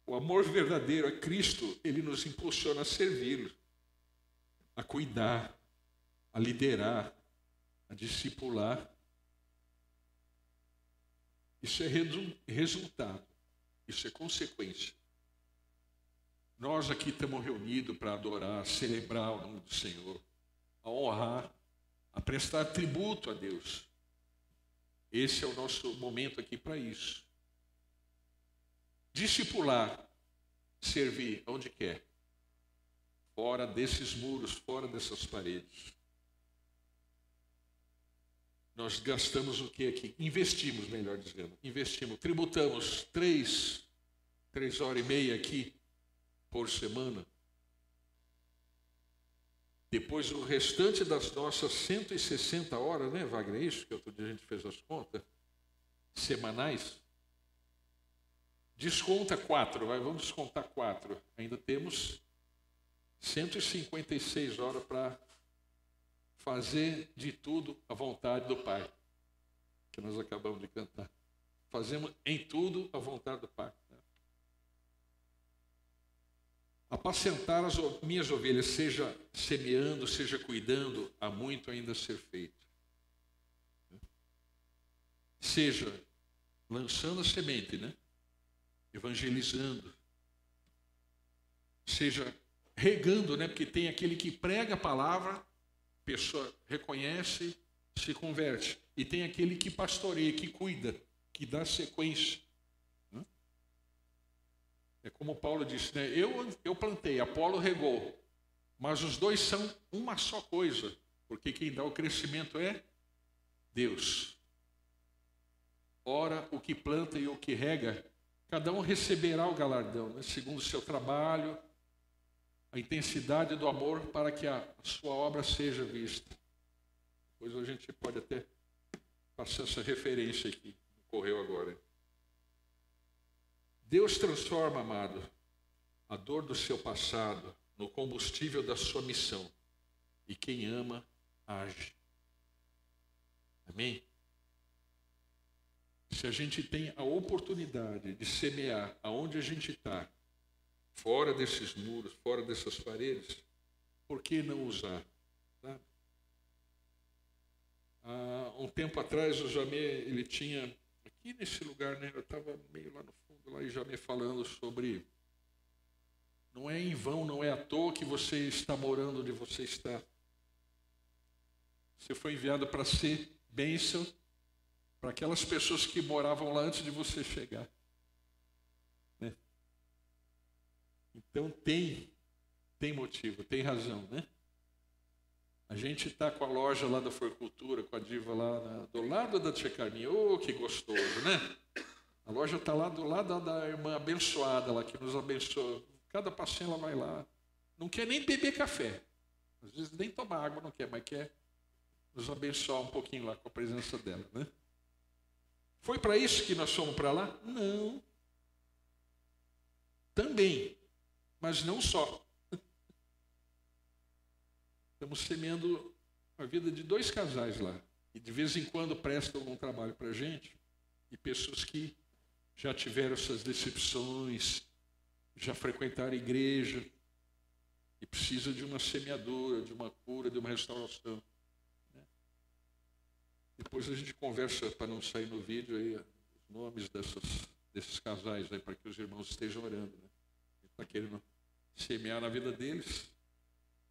O amor verdadeiro a Cristo, ele nos impulsiona a servi-lo, a cuidar, a liderar, a discipular. Isso é resultado, isso é consequência. Nós aqui estamos reunidos para adorar, celebrar o nome do Senhor, a honrar, a prestar tributo a Deus. Esse é o nosso momento aqui para isso. Discipular, servir onde quer, fora desses muros, fora dessas paredes. Nós gastamos o que aqui? Investimos, melhor dizendo. Investimos, tributamos 3 horas e meia aqui por semana. Depois o restante das nossas 160 horas, né, Wagner? É isso que outro dia a gente fez as contas, semanais. Desconta 4, vamos descontar 4. Ainda temos 156 horas para fazer de tudo à vontade do Pai, que nós acabamos de cantar. Fazemos em tudo a vontade do Pai. Apacentar as minhas ovelhas, seja semeando, seja cuidando, há muito ainda a ser feito. Seja lançando a semente, né? Evangelizando, seja regando, né? Porque tem aquele que prega a palavra, a pessoa reconhece, se converte, e tem aquele que pastoreia, que cuida, que dá sequência. É como Paulo disse, né? Eu plantei, Apolo regou, mas os dois são uma só coisa, porque quem dá o crescimento é Deus. Ora, o que planta e o que rega, cada um receberá o galardão, né? Segundo o seu trabalho, a intensidade do amor, para que a sua obra seja vista. Depois a gente pode até passar essa referência aqui, ocorreu agora. Deus transforma, amado, a dor do seu passado no combustível da sua missão. E quem ama, age. Amém? Se a gente tem a oportunidade de semear aonde a gente está, fora desses muros, fora dessas paredes, por que não usar? Tá? Há um tempo atrás, o Jamê, ele tinha, aqui nesse lugar, né, eu estava meio lá no fundo, lá, e Jamê falando sobre, não é em vão, não é à toa que você está morando onde você está. Você foi enviado para ser bênção para aquelas pessoas que moravam lá antes de você chegar. Né? Então tem motivo, tem razão, né? A gente está com a loja lá da Floricultura, com a Diva lá do lado da Tia Carminha. Oh, que gostoso, né? A loja está lá do lado da irmã abençoada, lá, que nos abençoa. Cada passeio ela vai lá. Não quer nem beber café. Às vezes nem tomar água não quer, mas quer nos abençoar um pouquinho lá com a presença dela, né? Foi para isso que nós fomos para lá? Não. Também, mas não só. Estamos semeando a vida de 2 casais lá. E de vez em quando prestam algum trabalho para a gente. E pessoas que já tiveram essas decepções, já frequentaram a igreja e precisam de uma semeadura, de uma cura, de uma restauração. Né? Depois a gente conversa, para não sair no vídeo, aí, os nomes desses casais, aí, para que os irmãos estejam orando. Né? Está querendo semear na vida deles.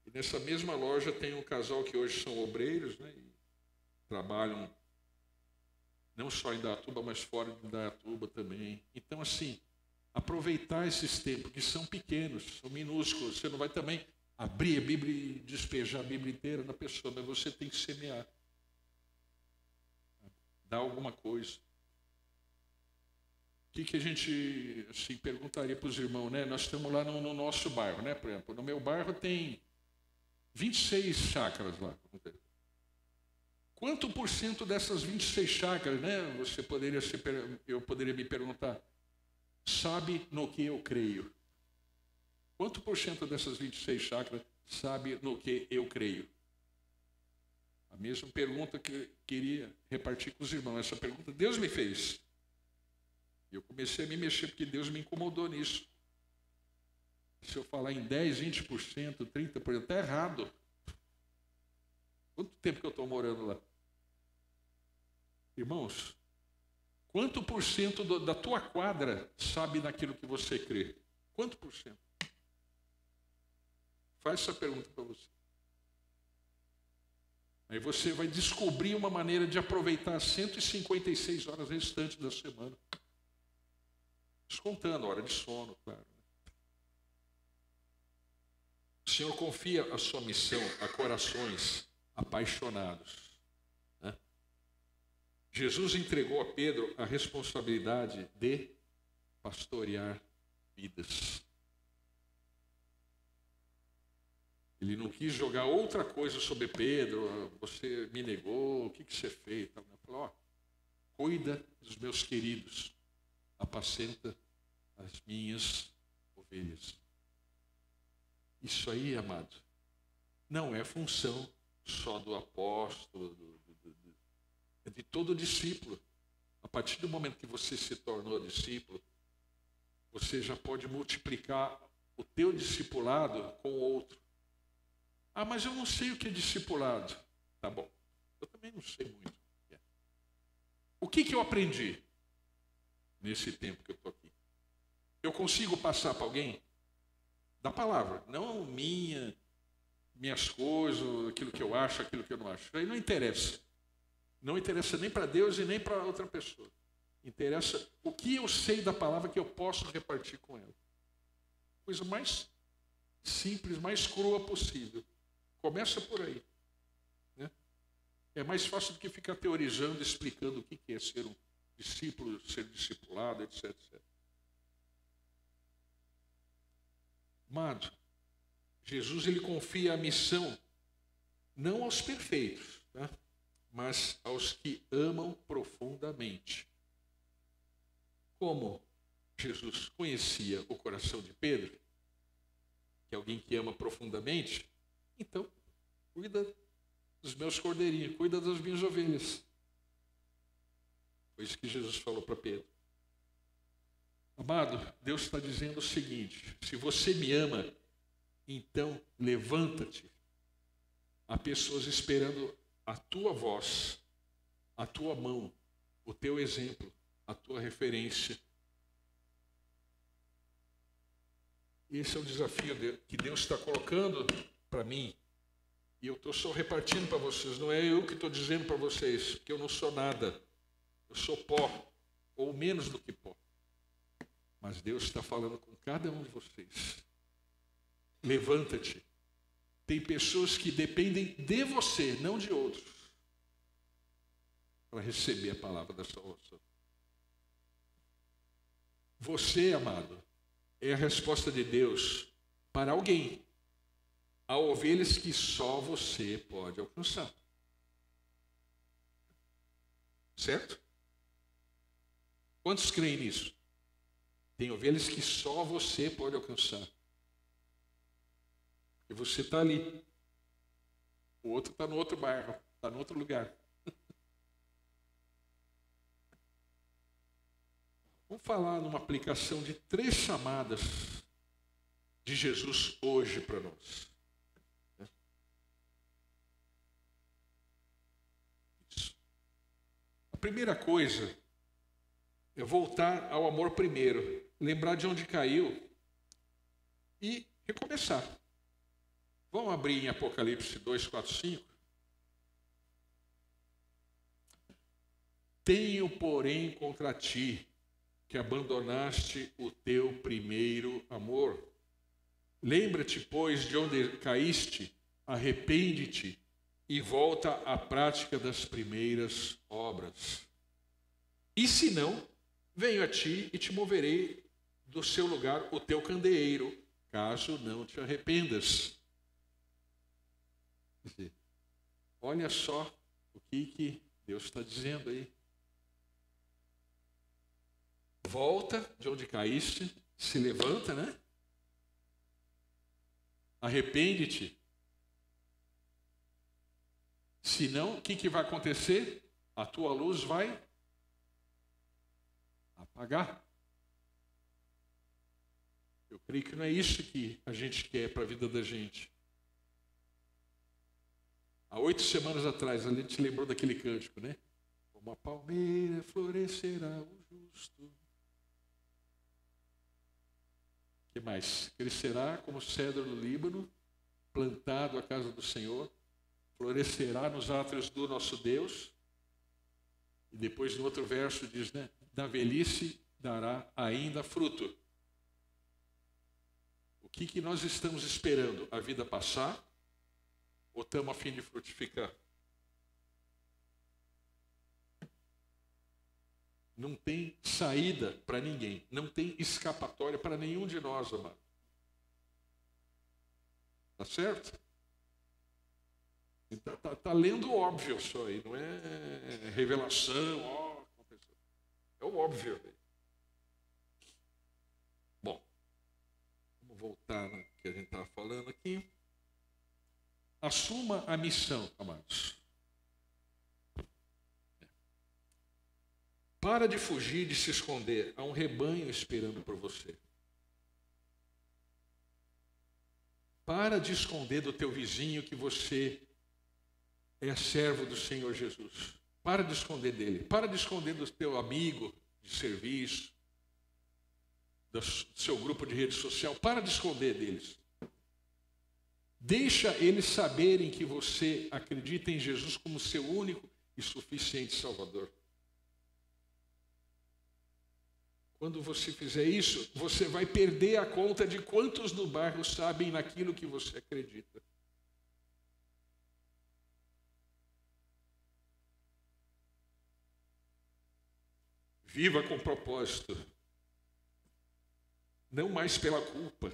E nessa mesma loja tem um casal que hoje são obreiros, né? E trabalham não só em Indaiatuba, mas fora de Indaiatuba também. Então, assim, aproveitar esses tempos, que são pequenos, são minúsculos. Você não vai também abrir a Bíblia e despejar a Bíblia inteira na pessoa, mas você tem que semear. Dar alguma coisa. O que a gente assim, perguntaria para os irmãos, né? Nós estamos lá no nosso bairro, né? Por exemplo, no meu bairro tem 26 chácaras lá. Quanto por cento dessas 26 chácaras, né? Eu poderia me perguntar, sabe no que eu creio? Quanto por cento dessas 26 chácaras sabe no que eu creio? A mesma pergunta que eu queria repartir com os irmãos. Essa pergunta Deus me fez. E eu comecei a me mexer porque Deus me incomodou nisso. Se eu falar em 10, 20%, 30%, está errado. Quanto tempo que eu estou morando lá? Irmãos, quanto por cento da tua quadra sabe naquilo que você crê? Quanto por cento? Faz essa pergunta para você. Aí você vai descobrir uma maneira de aproveitar as 156 horas restantes da semana. Descontando a hora de sono, claro. O Senhor confia a sua missão a corações apaixonados. Né? Jesus entregou a Pedro a responsabilidade de pastorear vidas. Ele não quis jogar outra coisa sobre Pedro. Você me negou, o que você fez? Ele falou, cuida dos meus queridos, apacenta as minhas ovelhas. Isso aí, amado, não é função só do apóstolo, é de todo discípulo. A partir do momento que você se tornou discípulo, você já pode multiplicar o teu discipulado com o outro. Ah, mas eu não sei o que é discipulado. Tá bom, eu também não sei muito. O que eu aprendi nesse tempo que eu estou aqui? Eu consigo passar para alguém da palavra, não minhas coisas, aquilo que eu acho, aquilo que eu não acho. Isso aí não interessa. Não interessa nem para Deus e nem para outra pessoa. Interessa o que eu sei da palavra que eu posso repartir com ela. Coisa mais simples, mais crua possível. Começa por aí. Né? É mais fácil do que ficar teorizando, explicando o que é ser um discípulo, ser discipulado, etc, etc. Amado, Jesus ele confia a missão não aos perfeitos, tá? Mas aos que amam profundamente. Como Jesus conhecia o coração de Pedro, que é alguém que ama profundamente, então, cuida dos meus cordeirinhos, cuida das minhas ovelhas. Foi isso que Jesus falou para Pedro. Amado, Deus está dizendo o seguinte, se você me ama, então levanta-te. Há pessoas esperando a tua voz, a tua mão, o teu exemplo, a tua referência. Esse é o desafio que Deus está colocando para mim. E eu estou só repartindo para vocês. Não é eu que estou dizendo para vocês, porque eu não sou nada. Eu sou pó, ou menos do que pó. Mas Deus está falando com cada um de vocês. Levanta-te. Tem pessoas que dependem de você, não de outros, para receber a palavra da salvação. Você, amado, é a resposta de Deus para alguém. Há ovelhas que só você pode alcançar. Certo? Quantos creem nisso? Tem ovelhas que só você pode alcançar. E você está ali. O outro está no outro bairro, está no outro lugar. Vamos falar numa aplicação de 3 chamadas de Jesus hoje para nós. Isso. A primeira coisa é voltar ao amor primeiro, lembrar de onde caiu e recomeçar. Vamos abrir em Apocalipse 2, 4, 5. Tenho, porém, contra ti que abandonaste o teu primeiro amor. Lembra-te, pois, de onde caíste, arrepende-te e volta à prática das primeiras obras. E se não, venho a ti e te moverei do seu lugar o teu candeeiro, caso não te arrependas. Quer dizer, olha só o que Deus está dizendo aí. Volta de onde caíste, se levanta, né? Arrepende-te. Senão, o que vai acontecer? A tua luz vai apagar. Eu creio que não é isso que a gente quer para a vida da gente. Há 8 semanas atrás, a gente lembrou daquele cântico, né? Como a palmeira florescerá o justo. O que mais? Crescerá como cedro no Líbano, plantado à casa do Senhor, florescerá nos átrios do nosso Deus. E depois no outro verso diz, né? Da velhice dará ainda fruto. O que nós estamos esperando? A vida passar? Ou estamos a fim de frutificar? Não tem saída para ninguém. Não tem escapatória para nenhum de nós, amado. Tá certo? Tá lendo o óbvio só aí. Não é revelação. É o óbvio. Bom, vamos voltar no que a gente estava falando aqui. Assuma a missão, amados. Para de fugir, de se esconder. Há um rebanho esperando por você. Para de esconder do teu vizinho que você é servo do Senhor Jesus. Para de esconder dele. Para de esconder do teu amigo de serviço, do seu grupo de rede social. Para de esconder deles. Deixa eles saberem que você acredita em Jesus como seu único e suficiente Salvador. Quando você fizer isso, você vai perder a conta de quantos no bairro sabem naquilo que você acredita. Viva com propósito. Não mais pela culpa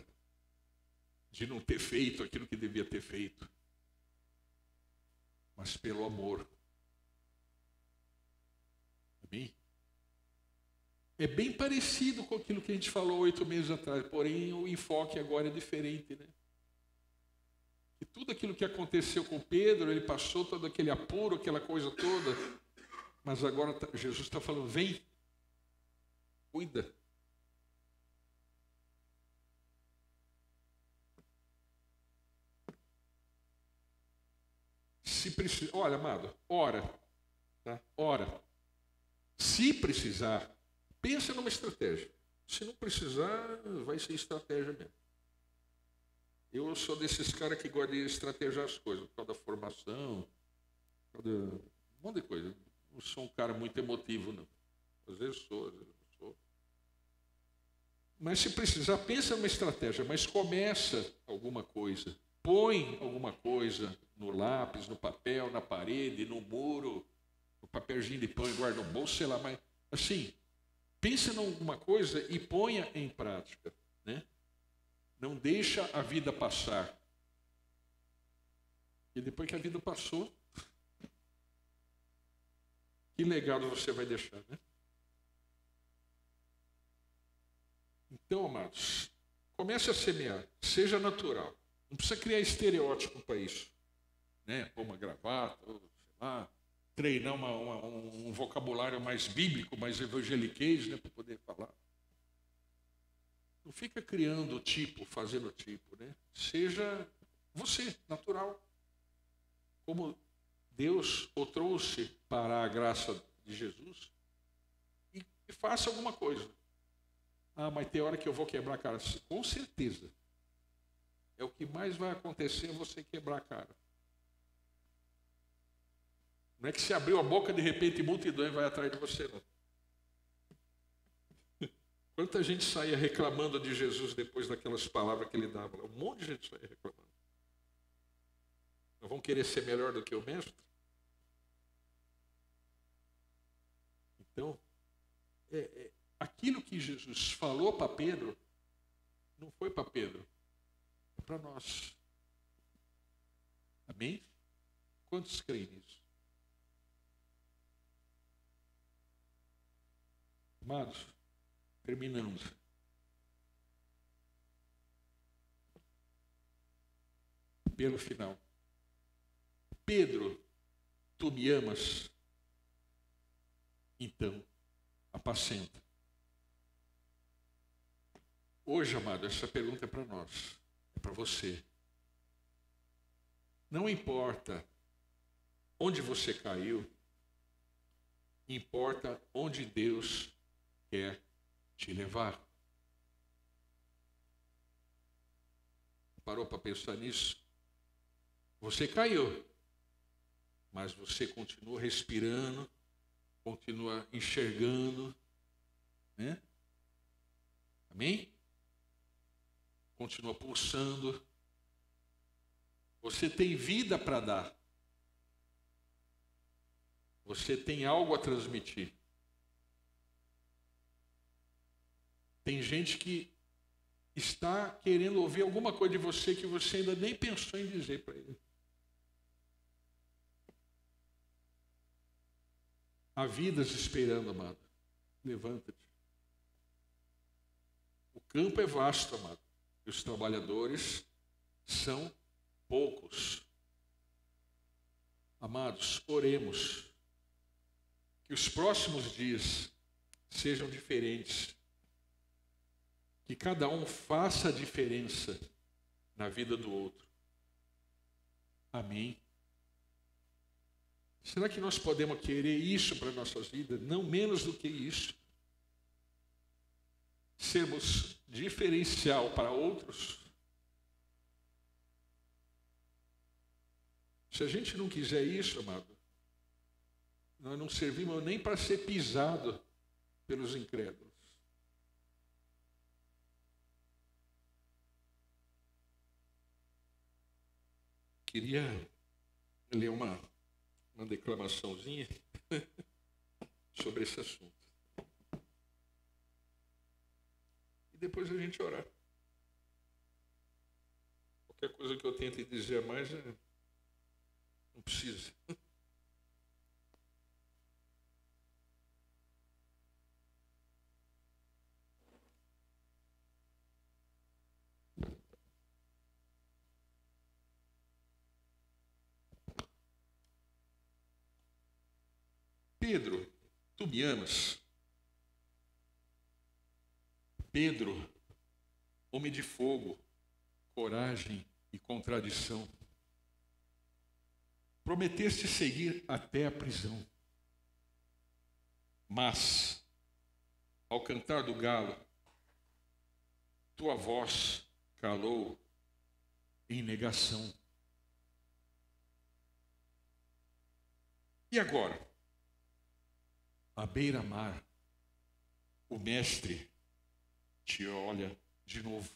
de não ter feito aquilo que devia ter feito, mas pelo amor. Amém? É bem parecido com aquilo que a gente falou 8 meses atrás, porém o enfoque agora é diferente, né? E tudo aquilo que aconteceu com Pedro, ele passou todo aquele apuro, aquela coisa toda, mas agora Jesus está falando, vem, cuida. Se precisa, olha, amado, ora, tá? Ora. Se precisar, pensa numa estratégia. Se não precisar, vai ser estratégia mesmo. Eu sou desses caras que gostam de estrategiar as coisas, por causa da formação, por causa de um monte de coisa. Não sou um cara muito emotivo, não. Às vezes sou, às vezes não sou. Mas se precisar, pensa numa estratégia, mas começa alguma coisa. Põe alguma coisa no lápis, no papel, na parede, no muro, no papelzinho de pão e guarda no bolso, sei lá, mas assim, pensa em alguma coisa e ponha em prática, né? Não deixa a vida passar. E depois que a vida passou, que legado você vai deixar, né? Então, amados, comece a semear, seja natural. Não precisa criar estereótipo para isso, né? Pôr uma gravata, ou sei lá, treinar um vocabulário mais bíblico, mais evangeliquez, né, para poder falar. Não fica criando tipo, fazendo tipo, né? Seja você, natural. Como Deus o trouxe para a graça de Jesus, e faça alguma coisa. Ah, mas tem hora que eu vou quebrar a cara. Com certeza. É o que mais vai acontecer, é você quebrar a cara. Não é que se abriu a boca, de repente, multidão vai atrás de você, não. Quanta gente saía reclamando de Jesus depois daquelas palavras que ele dava? Um monte de gente saía reclamando. Não vão querer ser melhor do que o mestre? Então, aquilo que Jesus falou para Pedro, não foi para Pedro, é para nós. Amém? Quantos creem nisso? Amados, terminando. Pelo final. Pedro, tu me amas? Então, apacenta. Hoje, amado, essa pergunta é para nós, é para você. Não importa onde você caiu, importa onde Deus quer te levar. Parou para pensar nisso? Você caiu, mas você continua respirando, continua enxergando, né? Amém? Continua pulsando. Você tem vida para dar. Você tem algo a transmitir. Tem gente que está querendo ouvir alguma coisa de você que você ainda nem pensou em dizer para ele. Há vidas esperando, amado. Levanta-te. O campo é vasto, amado. E os trabalhadores são poucos. Amados, oremos. Que os próximos dias sejam diferentes. Que cada um faça a diferença na vida do outro. Amém. Será que nós podemos querer isso para nossas vidas? Não menos do que isso. Sermos diferencial para outros. Se a gente não quiser isso, amado, nós não servimos nem para ser pisado pelos incrédulos. Queria ler uma declamaçãozinha sobre esse assunto. E depois a gente orar. Qualquer coisa que eu tente dizer a mais, não precisa. Pedro, tu me amas? Pedro, homem de fogo, coragem e contradição. Prometeste seguir até a prisão. Mas, ao cantar do galo, tua voz calou em negação. E agora? À beira-mar, o mestre te olha de novo.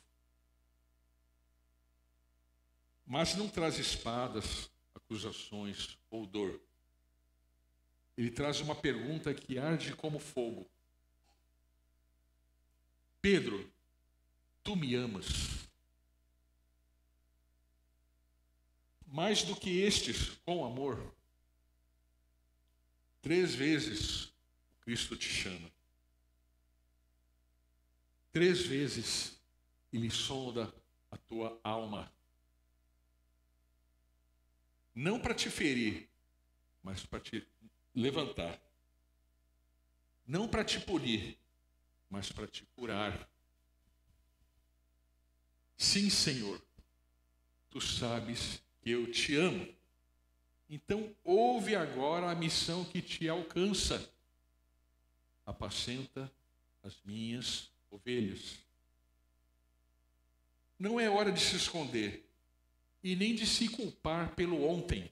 Mas não traz espadas, acusações ou dor. Ele traz uma pergunta que arde como fogo. Pedro, tu me amas? Mais do que estes, com amor. 3 vezes Cristo te chama. 3 vezes Ele sonda a tua alma. Não para te ferir, mas para te levantar. Não para te punir, mas para te curar. Sim, Senhor, tu sabes que eu te amo. Então, ouve agora a missão que te alcança. Apacenta as minhas ovelhas. Não é hora de se esconder e nem de se culpar pelo ontem.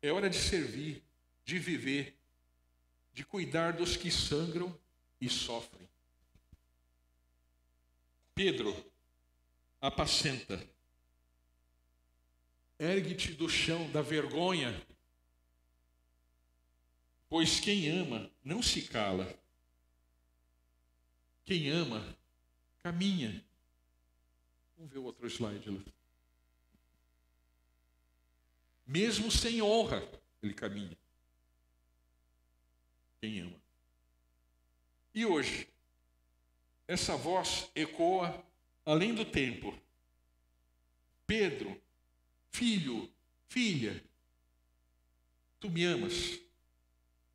É hora de servir, de viver, de cuidar dos que sangram e sofrem. Pedro, apacenta. Ergue-te do chão da vergonha, pois quem ama não se cala. Quem ama, caminha. Vamos ver o outro slide lá. Mesmo sem honra, ele caminha. Quem ama. E hoje, essa voz ecoa além do tempo. Pedro, filho, filha, tu me amas?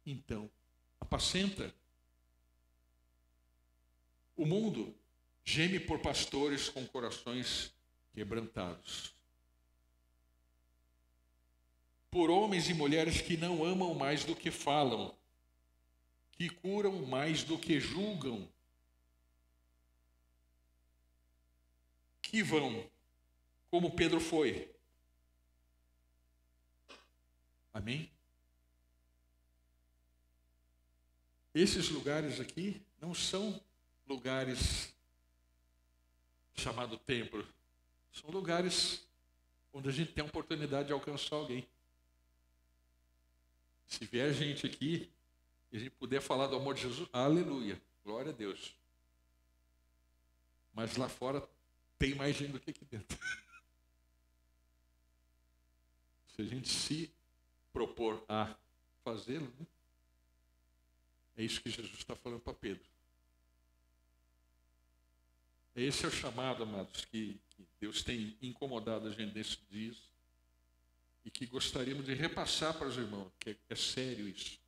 Então, apacenta. O mundo geme por pastores com corações quebrantados. Por homens e mulheres que não amam mais do que falam, que curam mais do que julgam, que vão, como Pedro foi. Amém? Esses lugares aqui não são lugares chamados templo. São lugares onde a gente tem a oportunidade de alcançar alguém. Se vier gente aqui e a gente puder falar do amor de Jesus, aleluia, glória a Deus. Mas lá fora tem mais gente do que aqui dentro. Se a gente se propor a fazê-lo, né? É isso que Jesus está falando para Pedro. Esse é o chamado, amados, que Deus tem incomodado a gente nesses dias e que gostaríamos de repassar para os irmãos, que é sério isso.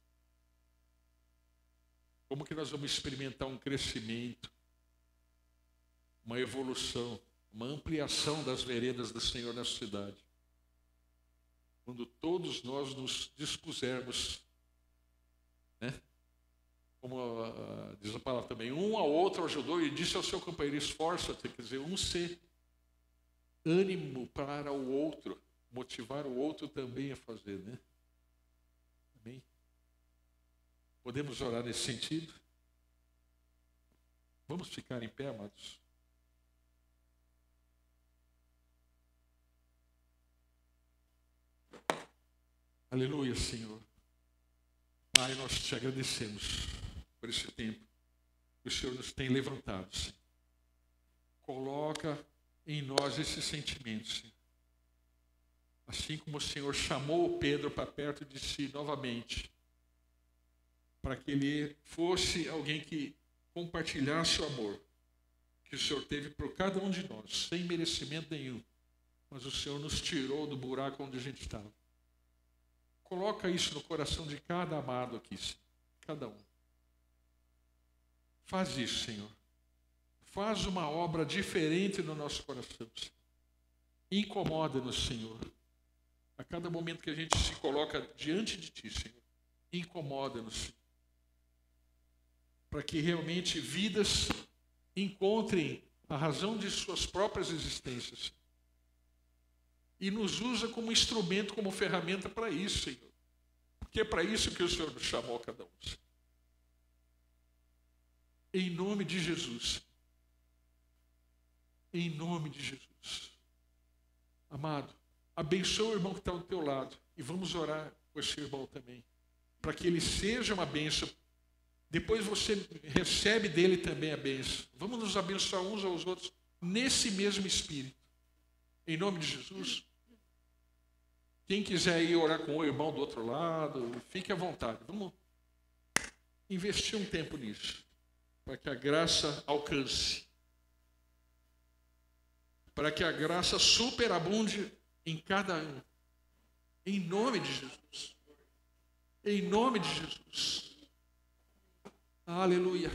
Como que nós vamos experimentar um crescimento, uma evolução, uma ampliação das veredas do Senhor nessa cidade? Quando todos nós nos dispusermos, né? Como diz a palavra também, um ao outro ajudou e disse ao seu companheiro, esforça-te, quer dizer, um ser ânimo para o outro, motivar o outro também a fazer, né? Amém? Podemos orar nesse sentido? Vamos ficar em pé, amados? Aleluia, Senhor. Pai, nós te agradecemos por esse tempo que o Senhor nos tem levantado, Senhor. Coloca em nós esses sentimentos, Senhor. Assim como o Senhor chamou Pedro para perto de si novamente, para que ele fosse alguém que compartilhasse o amor que o Senhor teve por cada um de nós, sem merecimento nenhum. Mas o Senhor nos tirou do buraco onde a gente estava. Coloca isso no coração de cada amado aqui, Senhor. Cada um. Faz isso, Senhor. Faz uma obra diferente no nosso coração, Senhor. Incomoda-nos, Senhor. A cada momento que a gente se coloca diante de Ti, Senhor. Incomoda-nos, Senhor. Para que realmente vidas encontrem a razão de suas próprias existências. E nos usa como instrumento, como ferramenta para isso, Senhor. Porque é para isso que o Senhor nos chamou a cada um. Senhor. Em nome de Jesus. Em nome de Jesus. Amado, abençoa o irmão que está ao teu lado. E vamos orar com esse irmão também. Para que ele seja uma bênção. Depois você recebe dele também a bênção. Vamos nos abençoar uns aos outros nesse mesmo espírito. Em nome de Jesus. Quem quiser ir orar com o irmão do outro lado, fique à vontade. Vamos investir um tempo nisso. Para que a graça alcance. Para que a graça superabunde em cada um. Em nome de Jesus. Em nome de Jesus. Aleluia.